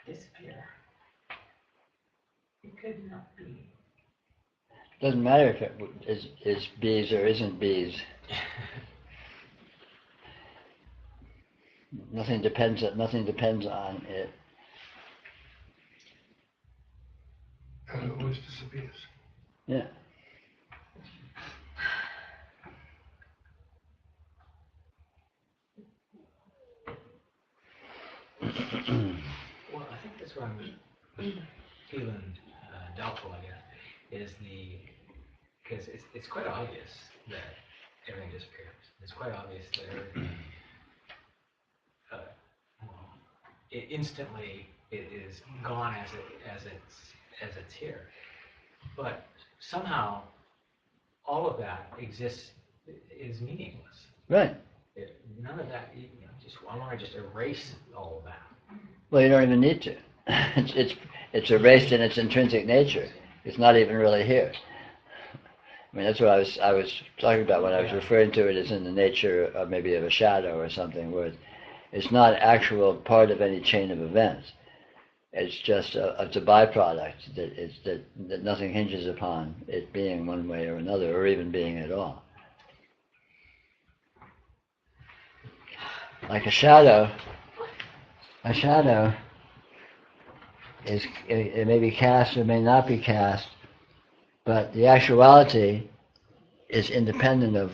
disappear. It could not be. Doesn't matter if it is bees or isn't bees. Nothing depends on it. And it always disappears. Yeah. that's what I'm feeling doubtful, I guess, is because it's quite obvious that everything disappears. It's quite obvious that everything, instantly it is gone as it's here. But somehow all of that is meaningless. Right. None of that, I want to just erase all of that. Well, you don't even need to. It's erased in its intrinsic nature. It's not even really here. I mean, that's what I was talking about when I was referring to it as in the nature of maybe of a shadow or something, where it's not actual part of any chain of events. It's just it's a byproduct that nothing hinges upon it being one way or another, or even being at all. Like a shadow is, it may be cast or may not be cast, but the actuality is independent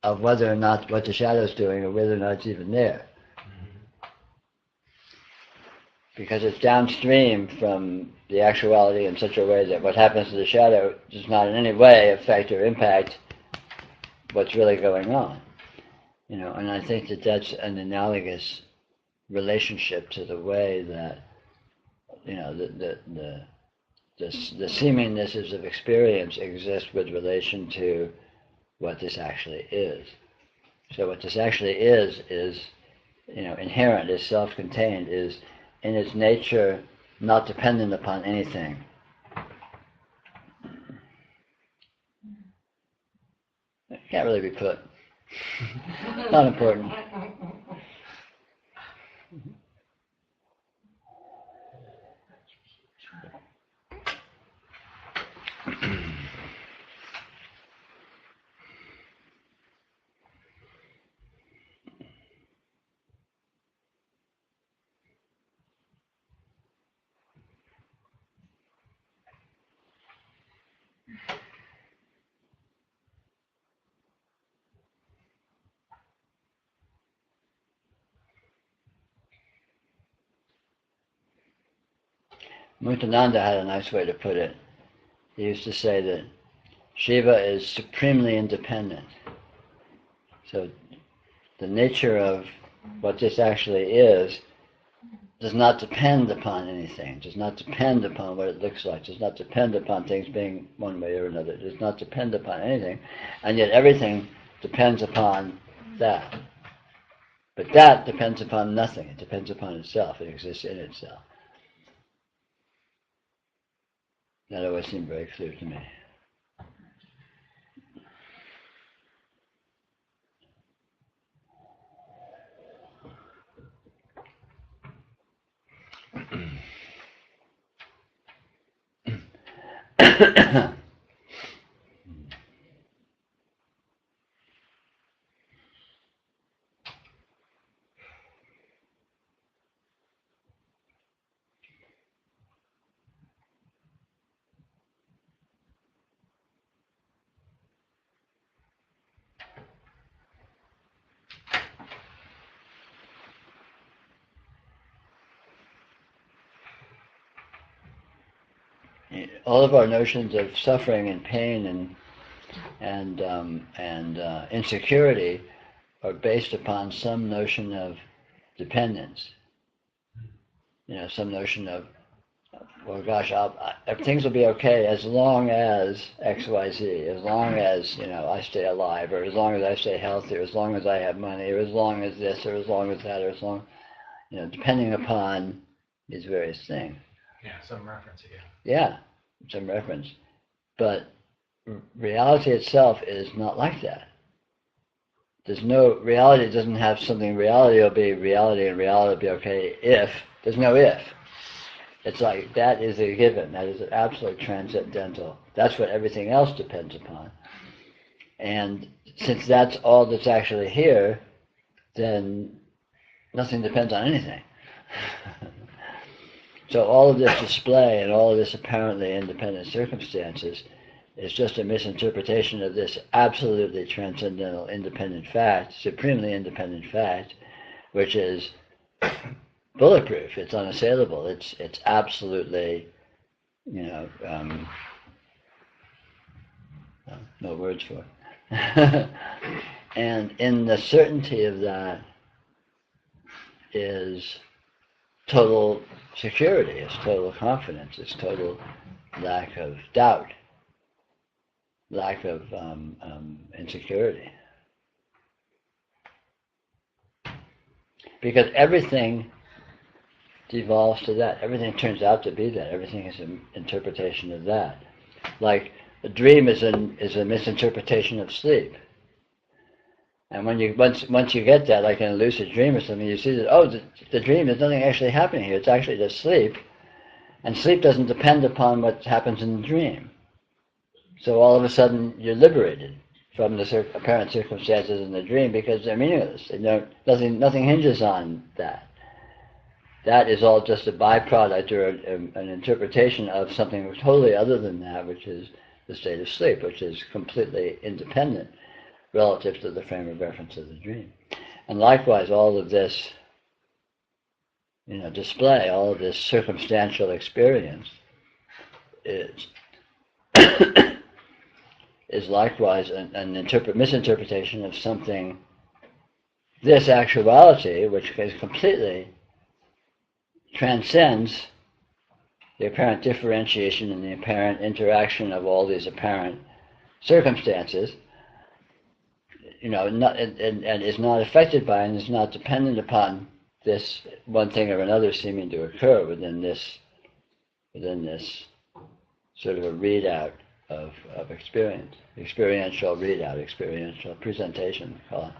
of whether or not what the shadow is doing or whether or not it's even there. Because it's downstream from the actuality in such a way that what happens to the shadow does not in any way affect or impact what's really going on. And I think that that's an analogous relationship to the way that, the seemingnesses of experience exist with relation to what this actually is. So what this actually is, inherent, is self-contained, is in its nature not dependent upon anything. It can't really be put. Not important. Mutananda had a nice way to put it. He used to say that Shiva is supremely independent. So the nature of what this actually is does not depend upon anything, does not depend upon what it looks like, does not depend upon things being one way or another, does not depend upon anything, and yet everything depends upon that. But that depends upon nothing, it depends upon itself, it exists in itself. That always seemed very clear to me. All of our notions of suffering and pain and insecurity are based upon some notion of dependence. Some notion of, well, gosh, things will be okay as long as X, Y, Z, as long as I stay alive, or as long as I stay healthy, or as long as I have money, or as long as this, or as long as that, or as long, depending upon these various things. Yeah, some reference again. Yeah, some reference. But reality itself is not like that. There's no, reality doesn't have something, reality will be reality and reality will be okay if, there's no if. It's like, that is a given, that is absolutely transcendental. That's what everything else depends upon. And since that's all that's actually here, then nothing depends on anything. So all of this display and all of this apparently independent circumstances is just a misinterpretation of this absolutely transcendental independent fact, supremely independent fact, which is bulletproof. It's unassailable. It's absolutely, you know, no words for it. And in the certainty of that is total security, it's total confidence, it's total lack of doubt, lack of insecurity. Because everything devolves to that. Everything turns out to be that. Everything is an interpretation of that. Like a dream is a misinterpretation of sleep. And when you once you get that, like in a lucid dream or something, you see that the dream, there's nothing actually happening here. It's actually just sleep, and sleep doesn't depend upon what happens in the dream. So all of a sudden you're liberated from the apparent circumstances in the dream because they're meaningless. Nothing hinges on that. That is all just a byproduct or an interpretation of something totally other than that, which is the state of sleep, which is completely independent relative to the frame of reference of the dream. And likewise, all of this, display, all of this circumstantial experience is is likewise an misinterpretation of something, this actuality, which is completely transcends the apparent differentiation and the apparent interaction of all these apparent circumstances, and is not affected by and is not dependent upon this one thing or another seeming to occur within this sort of a readout of experience, experiential readout, experiential presentation, call it.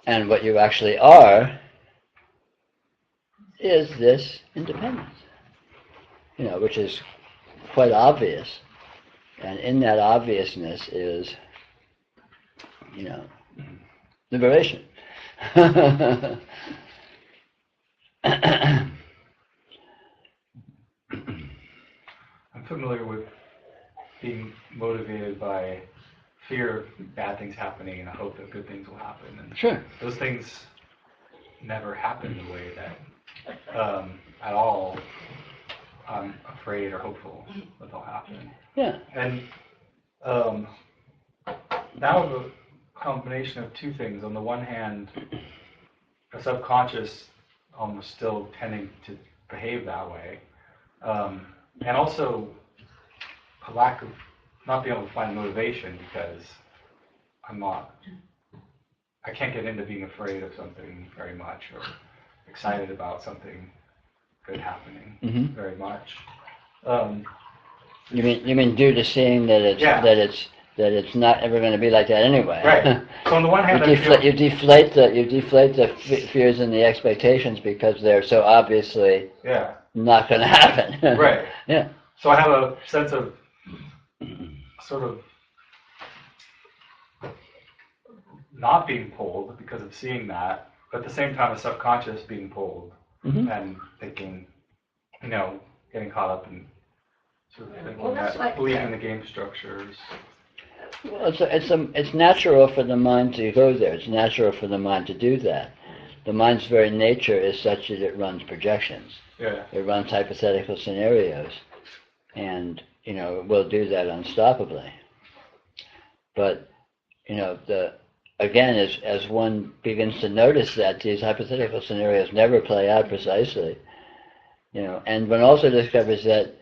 And what you actually are is this independence, which is quite obvious. And in that obviousness is, liberation. I'm familiar with being motivated by fear of bad things happening and a hope that good things will happen. And sure. Those things never happen the way that at all I'm afraid or hopeful that they'll happen. Yeah. And that was a combination of two things. On the one hand, a subconscious almost still tending to behave that way, and also a lack of not being able to find motivation because I can't get into being afraid of something very much or excited about something good happening very much. You mean due to seeing that it's not ever going to be like that anyway. Right. So on the one hand, you deflate the fears and the expectations because they're so obviously not going to happen. Right. Yeah. So I have a sense of sort of not being pulled because of seeing that, but at the same time a subconscious being pulled and thinking, getting caught up in sort of thinking believing the game structures. Well, it's natural for the mind to go there. It's natural for the mind to do that. The mind's very nature is such that it runs projections. Yeah. It runs hypothetical scenarios, and it will do that unstoppably. But again, as one begins to notice that these hypothetical scenarios never play out precisely, and one also discovers that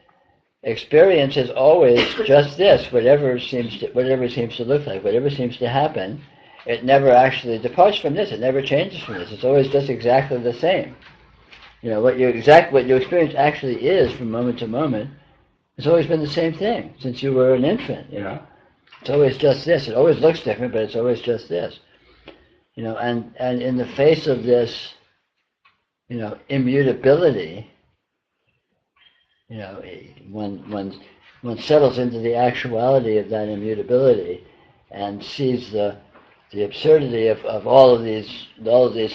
experience is always just this, whatever seems to look like, whatever seems to happen, it never actually departs from this, it never changes from this, it's always just exactly the same. What your experience actually is from moment to moment, it's always been the same thing since you were an infant, It's always just this. It always looks different, but it's always just this. And in the face of this, immutability, one settles into the actuality of that immutability and sees the absurdity of all of these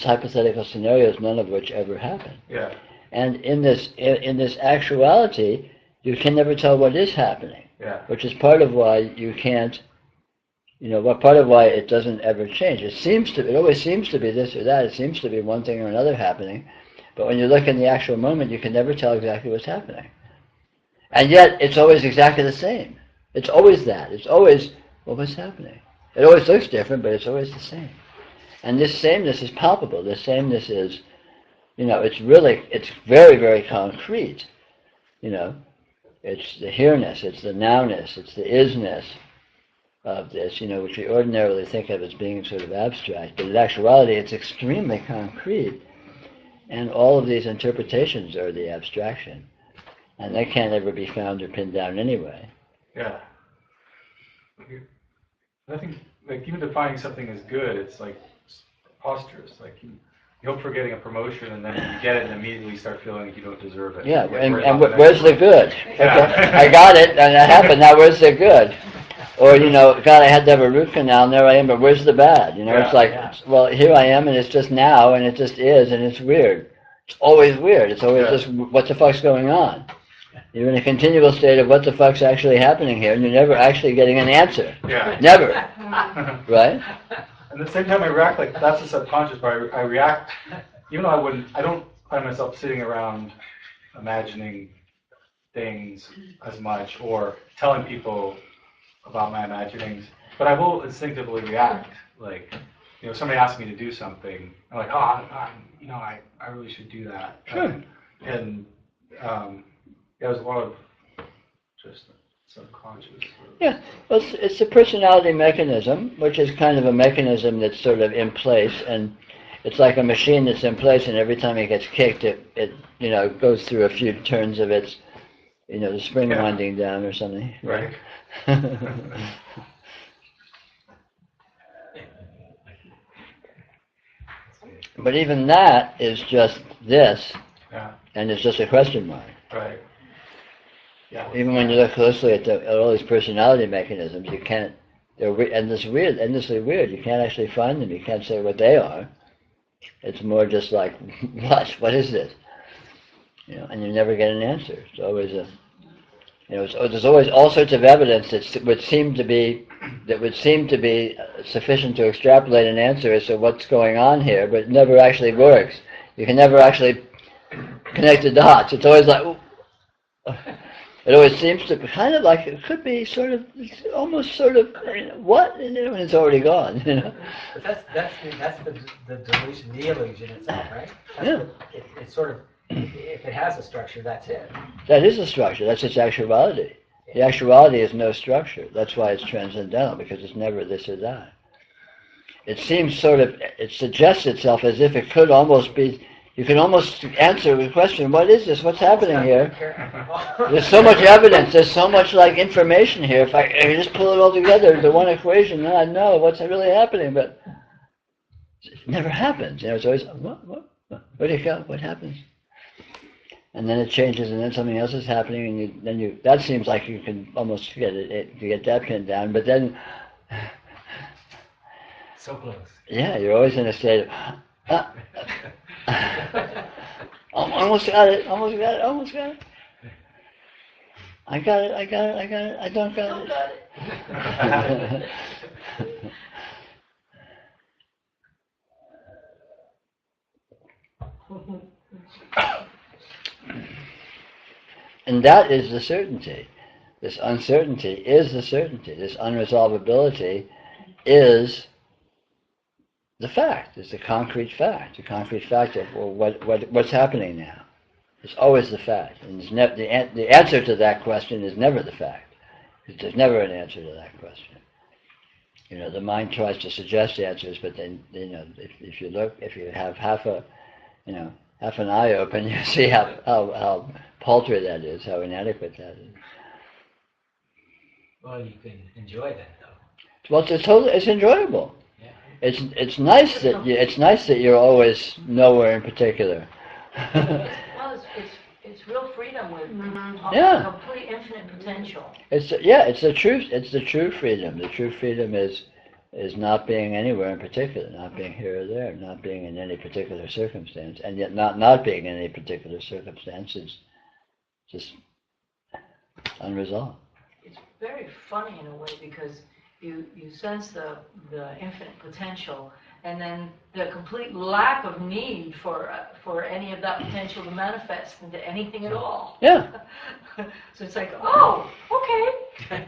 hypothetical scenarios, none of which ever happen. Yeah. And in this actuality, you can never tell what is happening. Yeah. Which is part of why you can't what part of why it doesn't ever change. It always seems to be this or that. It seems to be one thing or another happening. But when you look in the actual moment, you can never tell exactly what's happening. And yet, it's always exactly the same. It's always that. It's always, well, what's happening? It always looks different, but it's always the same. And this sameness is palpable. This sameness is, it's very, very concrete. It's the here-ness, it's the now-ness, it's the is-ness of this, which we ordinarily think of as being sort of abstract, but in actuality it's extremely concrete, and all of these interpretations are the abstraction, and they can't ever be found or pinned down anyway. Yeah. I think, even defining something as good, it's like preposterous. You hope for getting a promotion, and then you get it, and immediately start feeling like you don't deserve it. Yeah, and where's the good? Yeah. Okay, I got it, and that happened, now where's the good? Or, God, I had to have a root canal, and there I am, but where's the bad? It's like, well, here I am, and it's just now, and it just is, and it's weird. It's always weird. It's always just, what the fuck's going on? You're in a continual state of what the fuck's actually happening here, and you're never actually getting an answer. Yeah. Never. Right? And at the same time, I react like that's the subconscious part. I react, even though I don't find myself sitting around imagining things as much or telling people about my imaginings, but I will instinctively react. Somebody asks me to do something, I'm like, I really should do that. Sure. There's a lot of just subconscious. Yeah, well, it's a personality mechanism, which is kind of a mechanism that's sort of in place, and it's like a machine that's in place, and every time it gets kicked, it goes through a few turns of its, the spring winding down or something. Right. But even that is just this, Yeah. and it's just a question mark. Right. Yeah. Even when you look closely at all these personality mechanisms, you can't. They're endlessly weird. You can't actually find them. You can't say what they are. It's more just like, what is this? And you never get an answer. It's always there's always all sorts of evidence that would seem to be sufficient to extrapolate an answer as to what's going on here, but it never actually works. You can never actually connect the dots. It's always like, it always seems to be kind of like it could be almost what, and then it's already gone. But that's the delusion, the illusion itself, right? It's sort of, if it has a structure, that's it. That is a structure. That's its actuality. The actuality is no structure. That's why it's transcendental, because it's never this or that. It seems it suggests itself as if it could almost be. You can almost answer the question, what is this? What's happening here? There's so much evidence. There's so much information here. If I just pull it all together into one equation, then I know what's really happening. But it never happens. It's always, what? Where do you go? What happens? And then it changes, and then something else is happening, and that seems like you can almost get that pinned down. But then, so close. Yeah, you're always in a state of. Almost got it. I got it. I don't got it. And that is the certainty. This uncertainty is the certainty. This unresolvability is the fact. It's the concrete fact. The concrete fact of what's happening now. It's always the fact. And the answer to that question is never the fact. There's never an answer to that question. The mind tries to suggest answers, but then if you have half an eye open, you see how paltry that is, how inadequate that is. Well, you can enjoy that though. Well, it's enjoyable. Yeah. It's nice that you're always nowhere in particular. Well, it's real freedom with complete infinite potential. It's the truth. It's the true freedom. The true freedom is not being anywhere in particular, not being here or there, not being in any particular circumstance, and yet not being in any particular circumstance is just unresolved. It's very funny in a way because you sense the infinite potential, and then the complete lack of need for any of that potential to manifest into anything at all. Yeah. So it's like, oh, okay.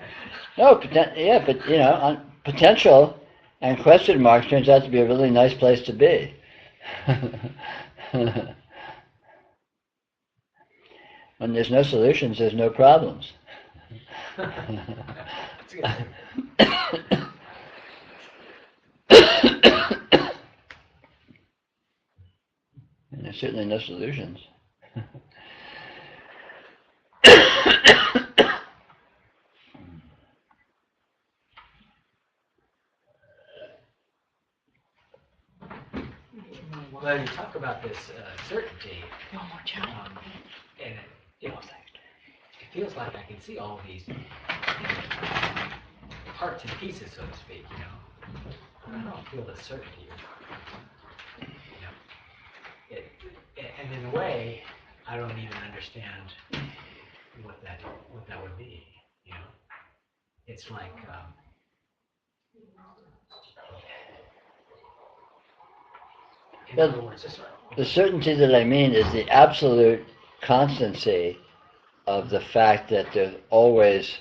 No, yeah, but on potential and question marks turns out to be a really nice place to be. When there's no solutions, there's no problems. That's good. And there's certainly no solutions. Well, you talk about this certainty, One more time. and it feels like I can see all of these parts and pieces, so to speak. I don't feel the certainty. And in a way, I don't even understand what that would be. It's like. In other words, The certainty that I mean is the absolute constancy of the fact that there's always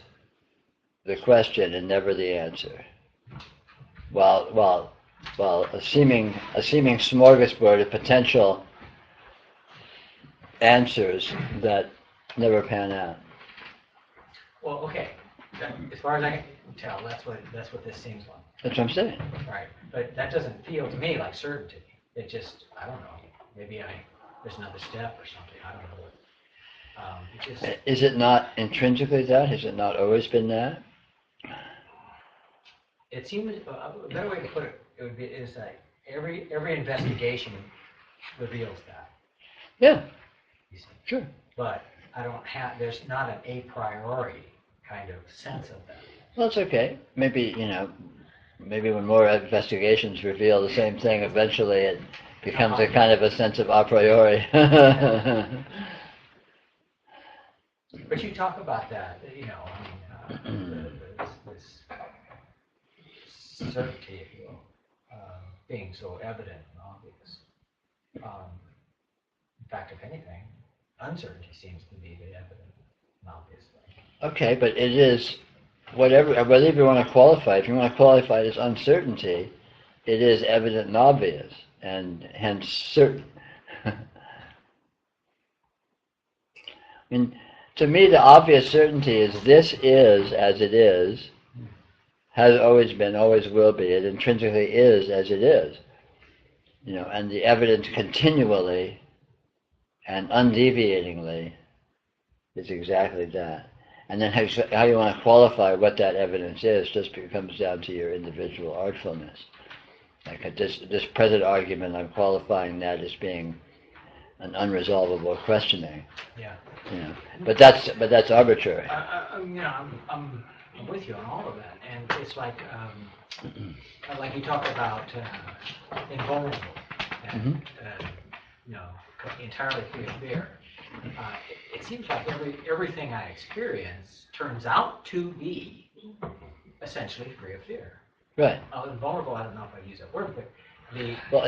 the question and never the answer. While a seeming smorgasbord of potential answers that never pan out. Well, okay. As far as I can tell, that's what this seems like. That's what I'm saying. Right. But that doesn't feel to me like certainty. It just, I don't know. Maybe there's another step or something. I don't know. Is it not intrinsically that? Has it not always been that? It seems a better way to put it is that every investigation reveals that. Yeah. You see. Sure. But there's not an a priori kind of sense of that. Well, it's okay. Maybe when more investigations reveal the same thing, eventually it becomes a kind of a sense of a priori. But you talk about that, this certainty, if you will, being so evident and obvious. In fact, if anything, uncertainty seems to be the evident and obvious thing. Okay, but it is whatever you want to qualify. If you want to qualify it as uncertainty, it is evident and obvious, and hence certain. I mean, to me, the obvious certainty is this is as it is, has always been, always will be. It intrinsically is as it is. And the evidence continually and undeviatingly is exactly that. And then how you want to qualify what that evidence is just comes down to your individual artfulness. Like at this present argument, I'm qualifying that as being an unresolvable questioning. Yeah. But that's arbitrary. I'm with you on all of that, and it's like you talk about invulnerable, and entirely free of fear. It seems like everything I experience turns out to be essentially free of fear. Right. Invulnerable, I don't know if I use that word, but Well,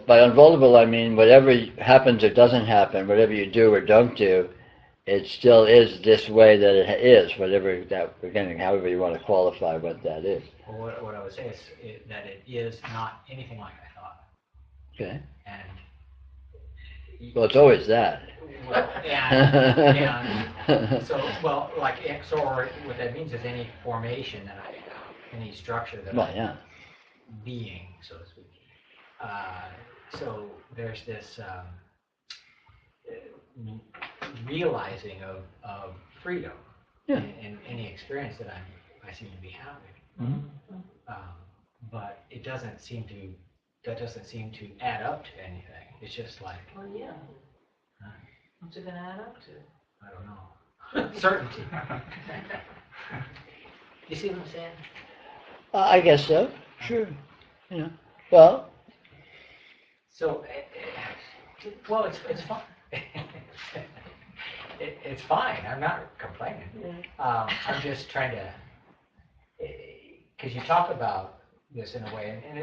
by invulnerable I mean whatever happens or doesn't happen, whatever you do or don't do, it still is this way that it is, whatever that, again, however you want to qualify what that is. Well, what I would say is that it is not anything like I thought. Okay. And well, it's always that. Well, or what that means is any formation that I have, any structure that I'm being, so to speak. So there's this realizing of freedom in any experience that I seem to be having. Mm-hmm. But it doesn't seem to add up to anything. It's just like, Well, yeah. What's it going to add up to? I don't know. Certainty. You see what I'm saying? I guess so. Sure. Well. So, it's fine. It's fine. I'm not complaining. I'm just trying to. because you talk about this in a way, and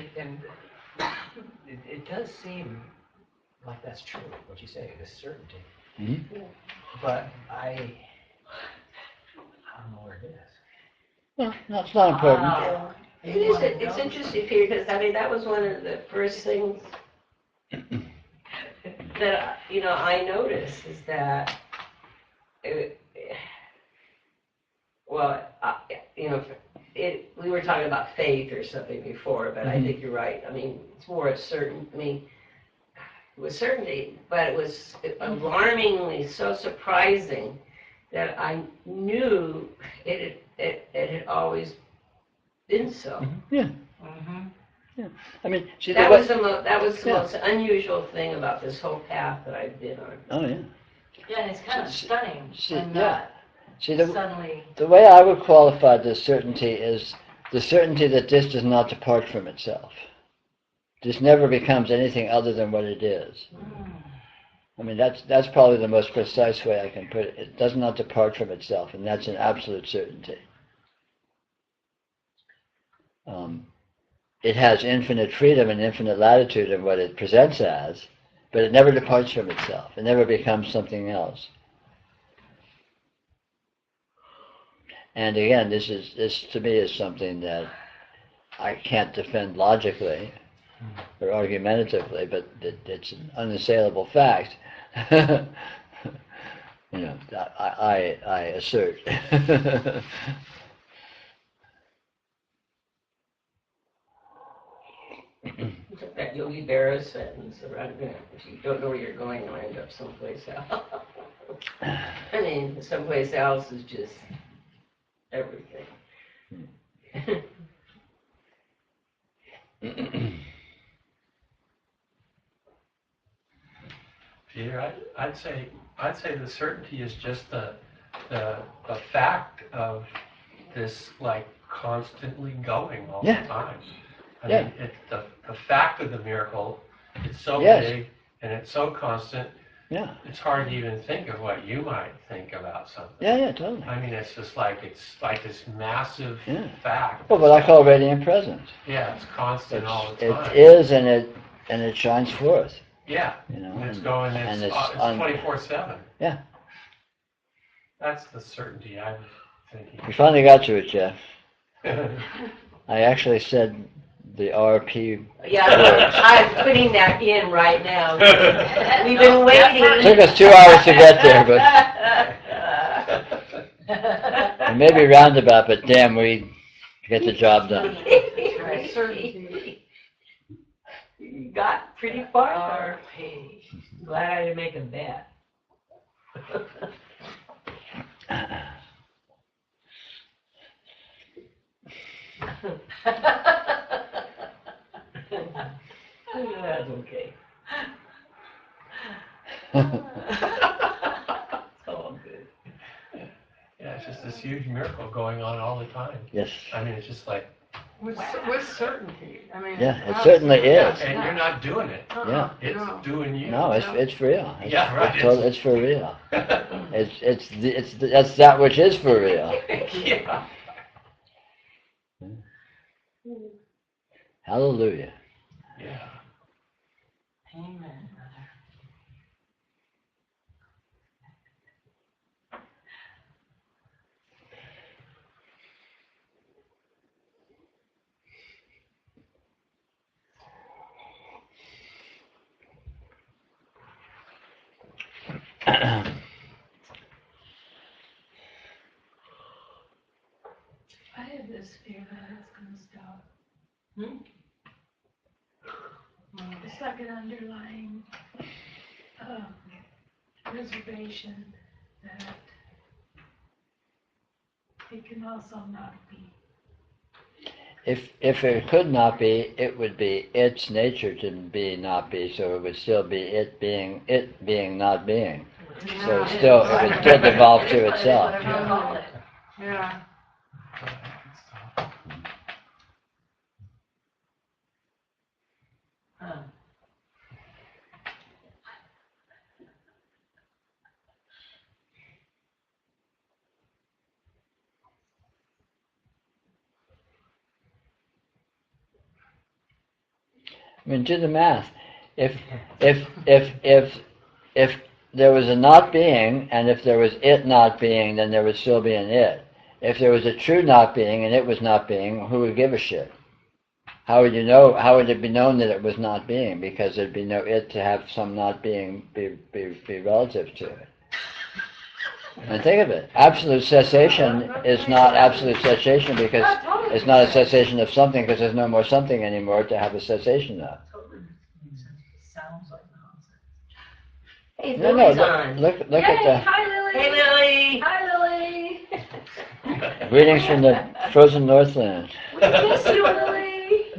it does seem like that's true, what you say, this certainty. Mhm. But I don't know where it is. Well, that's not important. It is, it's interesting, Peter, because I mean, that was one of the first things that, I noticed is that, well, we were talking about faith or something before, but I think you're right. I mean, it's more a certain, it was certainty, but it was alarmingly so surprising that I knew it had always been so. Yeah. Mm-hmm. Yeah. I mean, see, That was the Yeah. most unusual thing about this whole path that I've been on. Oh, yeah. Yeah, and it's kind of stunning when yeah. that See, suddenly. the way I would qualify this certainty is the certainty that this does not depart from itself. This never becomes anything other than what it is. I mean, that's probably the most precise way I can put it. It does not depart from itself, and that's an absolute certainty. It has infinite freedom and infinite latitude in what it presents as, but it never departs from itself. It never becomes something else. And again, this to me is something that I can't defend logically or argumentatively, but it's an unassailable fact. I assert. That Yogi Berra sentence around, if you don't know where you're going, you'll end up someplace else. I mean, someplace else is just everything. Peter, I'd say the certainty is just the fact of this like constantly going all the time. I mean, the fact of the miracle, it's so big and it's so constant. Yeah. It's hard to even think of what you might think about something. Yeah, totally. I mean, it's just like this massive fact. Well, what I call radiant presence. Yeah, it's constant all the time. It is, and it shines forth. Yeah. And it's going. It's 24/7. Yeah. That's the certainty I'm thinking. We finally got to it, Jeff. I actually said the RP. Yeah, I'm putting that in right now. We've been waiting. It took us 2 hours to get there, but it may be roundabout, but damn, we get the job done. Certainty. You got pretty far. Glad I didn't make a bet. That's okay. It's all good. Yeah, it's just this huge miracle going on all the time. Yes. I mean, it's just like. With certainty. I mean. Yeah, it certainly is. And you're not doing it. Yeah. It's doing you. No, it's real. It's for real. That's that which is for real. Yeah. Hallelujah. Yeah. Amen. I have this fear that it's gonna stop. It's like an underlying reservation that it can also not be. If it could not be, it would be its nature to be not be, so it would still be it being not being. So it would still devolve to itself. Yeah. I mean, do the math. If if there was a not being, and if there was it not being, then there would still be an it. If there was a true not being and it was not being, who would give a shit? How would you know? How would it be known that it was not being? Because there'd be no it to have some not being be relative to it. And think of it. Absolute cessation is not absolute cessation because it's not a cessation of something because there's no more something anymore to have a cessation of. Sounds like nonsense. Hey, No, Lily's look, on. look Yay, at the hi Lily. Hey, Lily. Hi Lily. greetings from the frozen Northland. We miss you, Lily.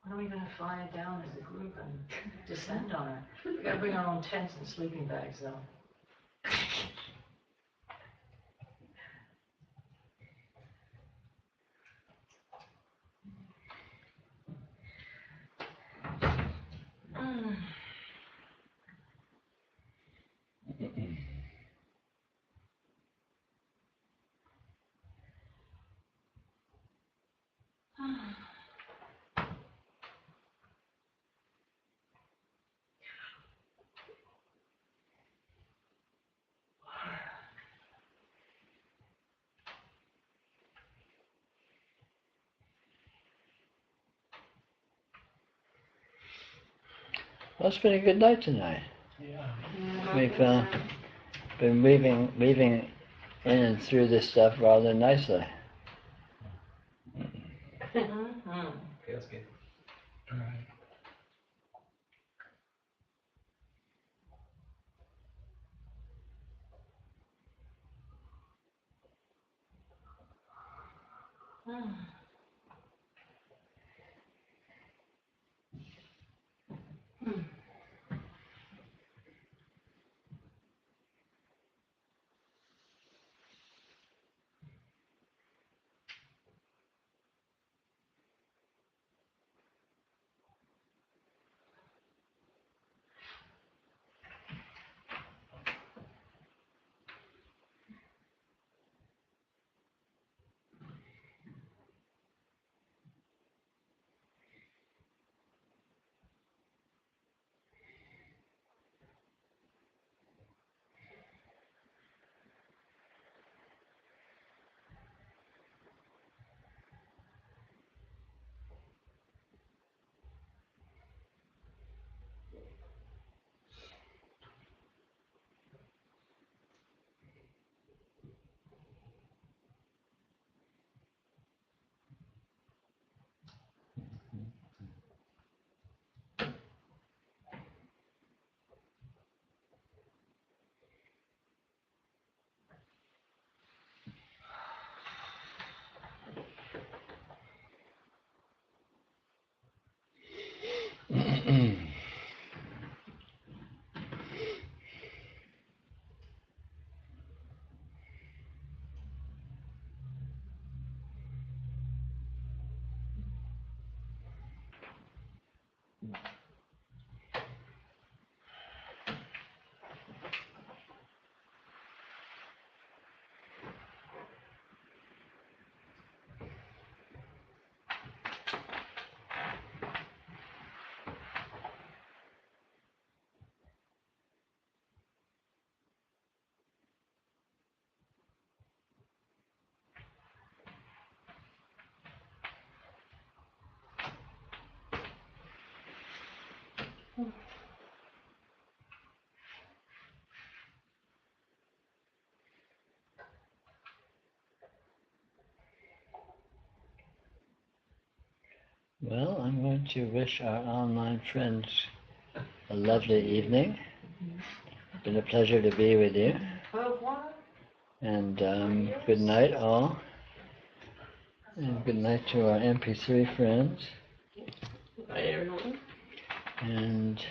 When are we gonna fly it down as a group and descend on her? We gotta bring our own tents and sleeping bags though. Well, it's been a good night tonight. Yeah. We've been weaving in and through this stuff rather nicely. Feels good. Right. Well, I'm going to wish our online friends a lovely evening. It's been a pleasure to be with you. And good night, all. And good night to our MP3 friends. Bye, everyone. And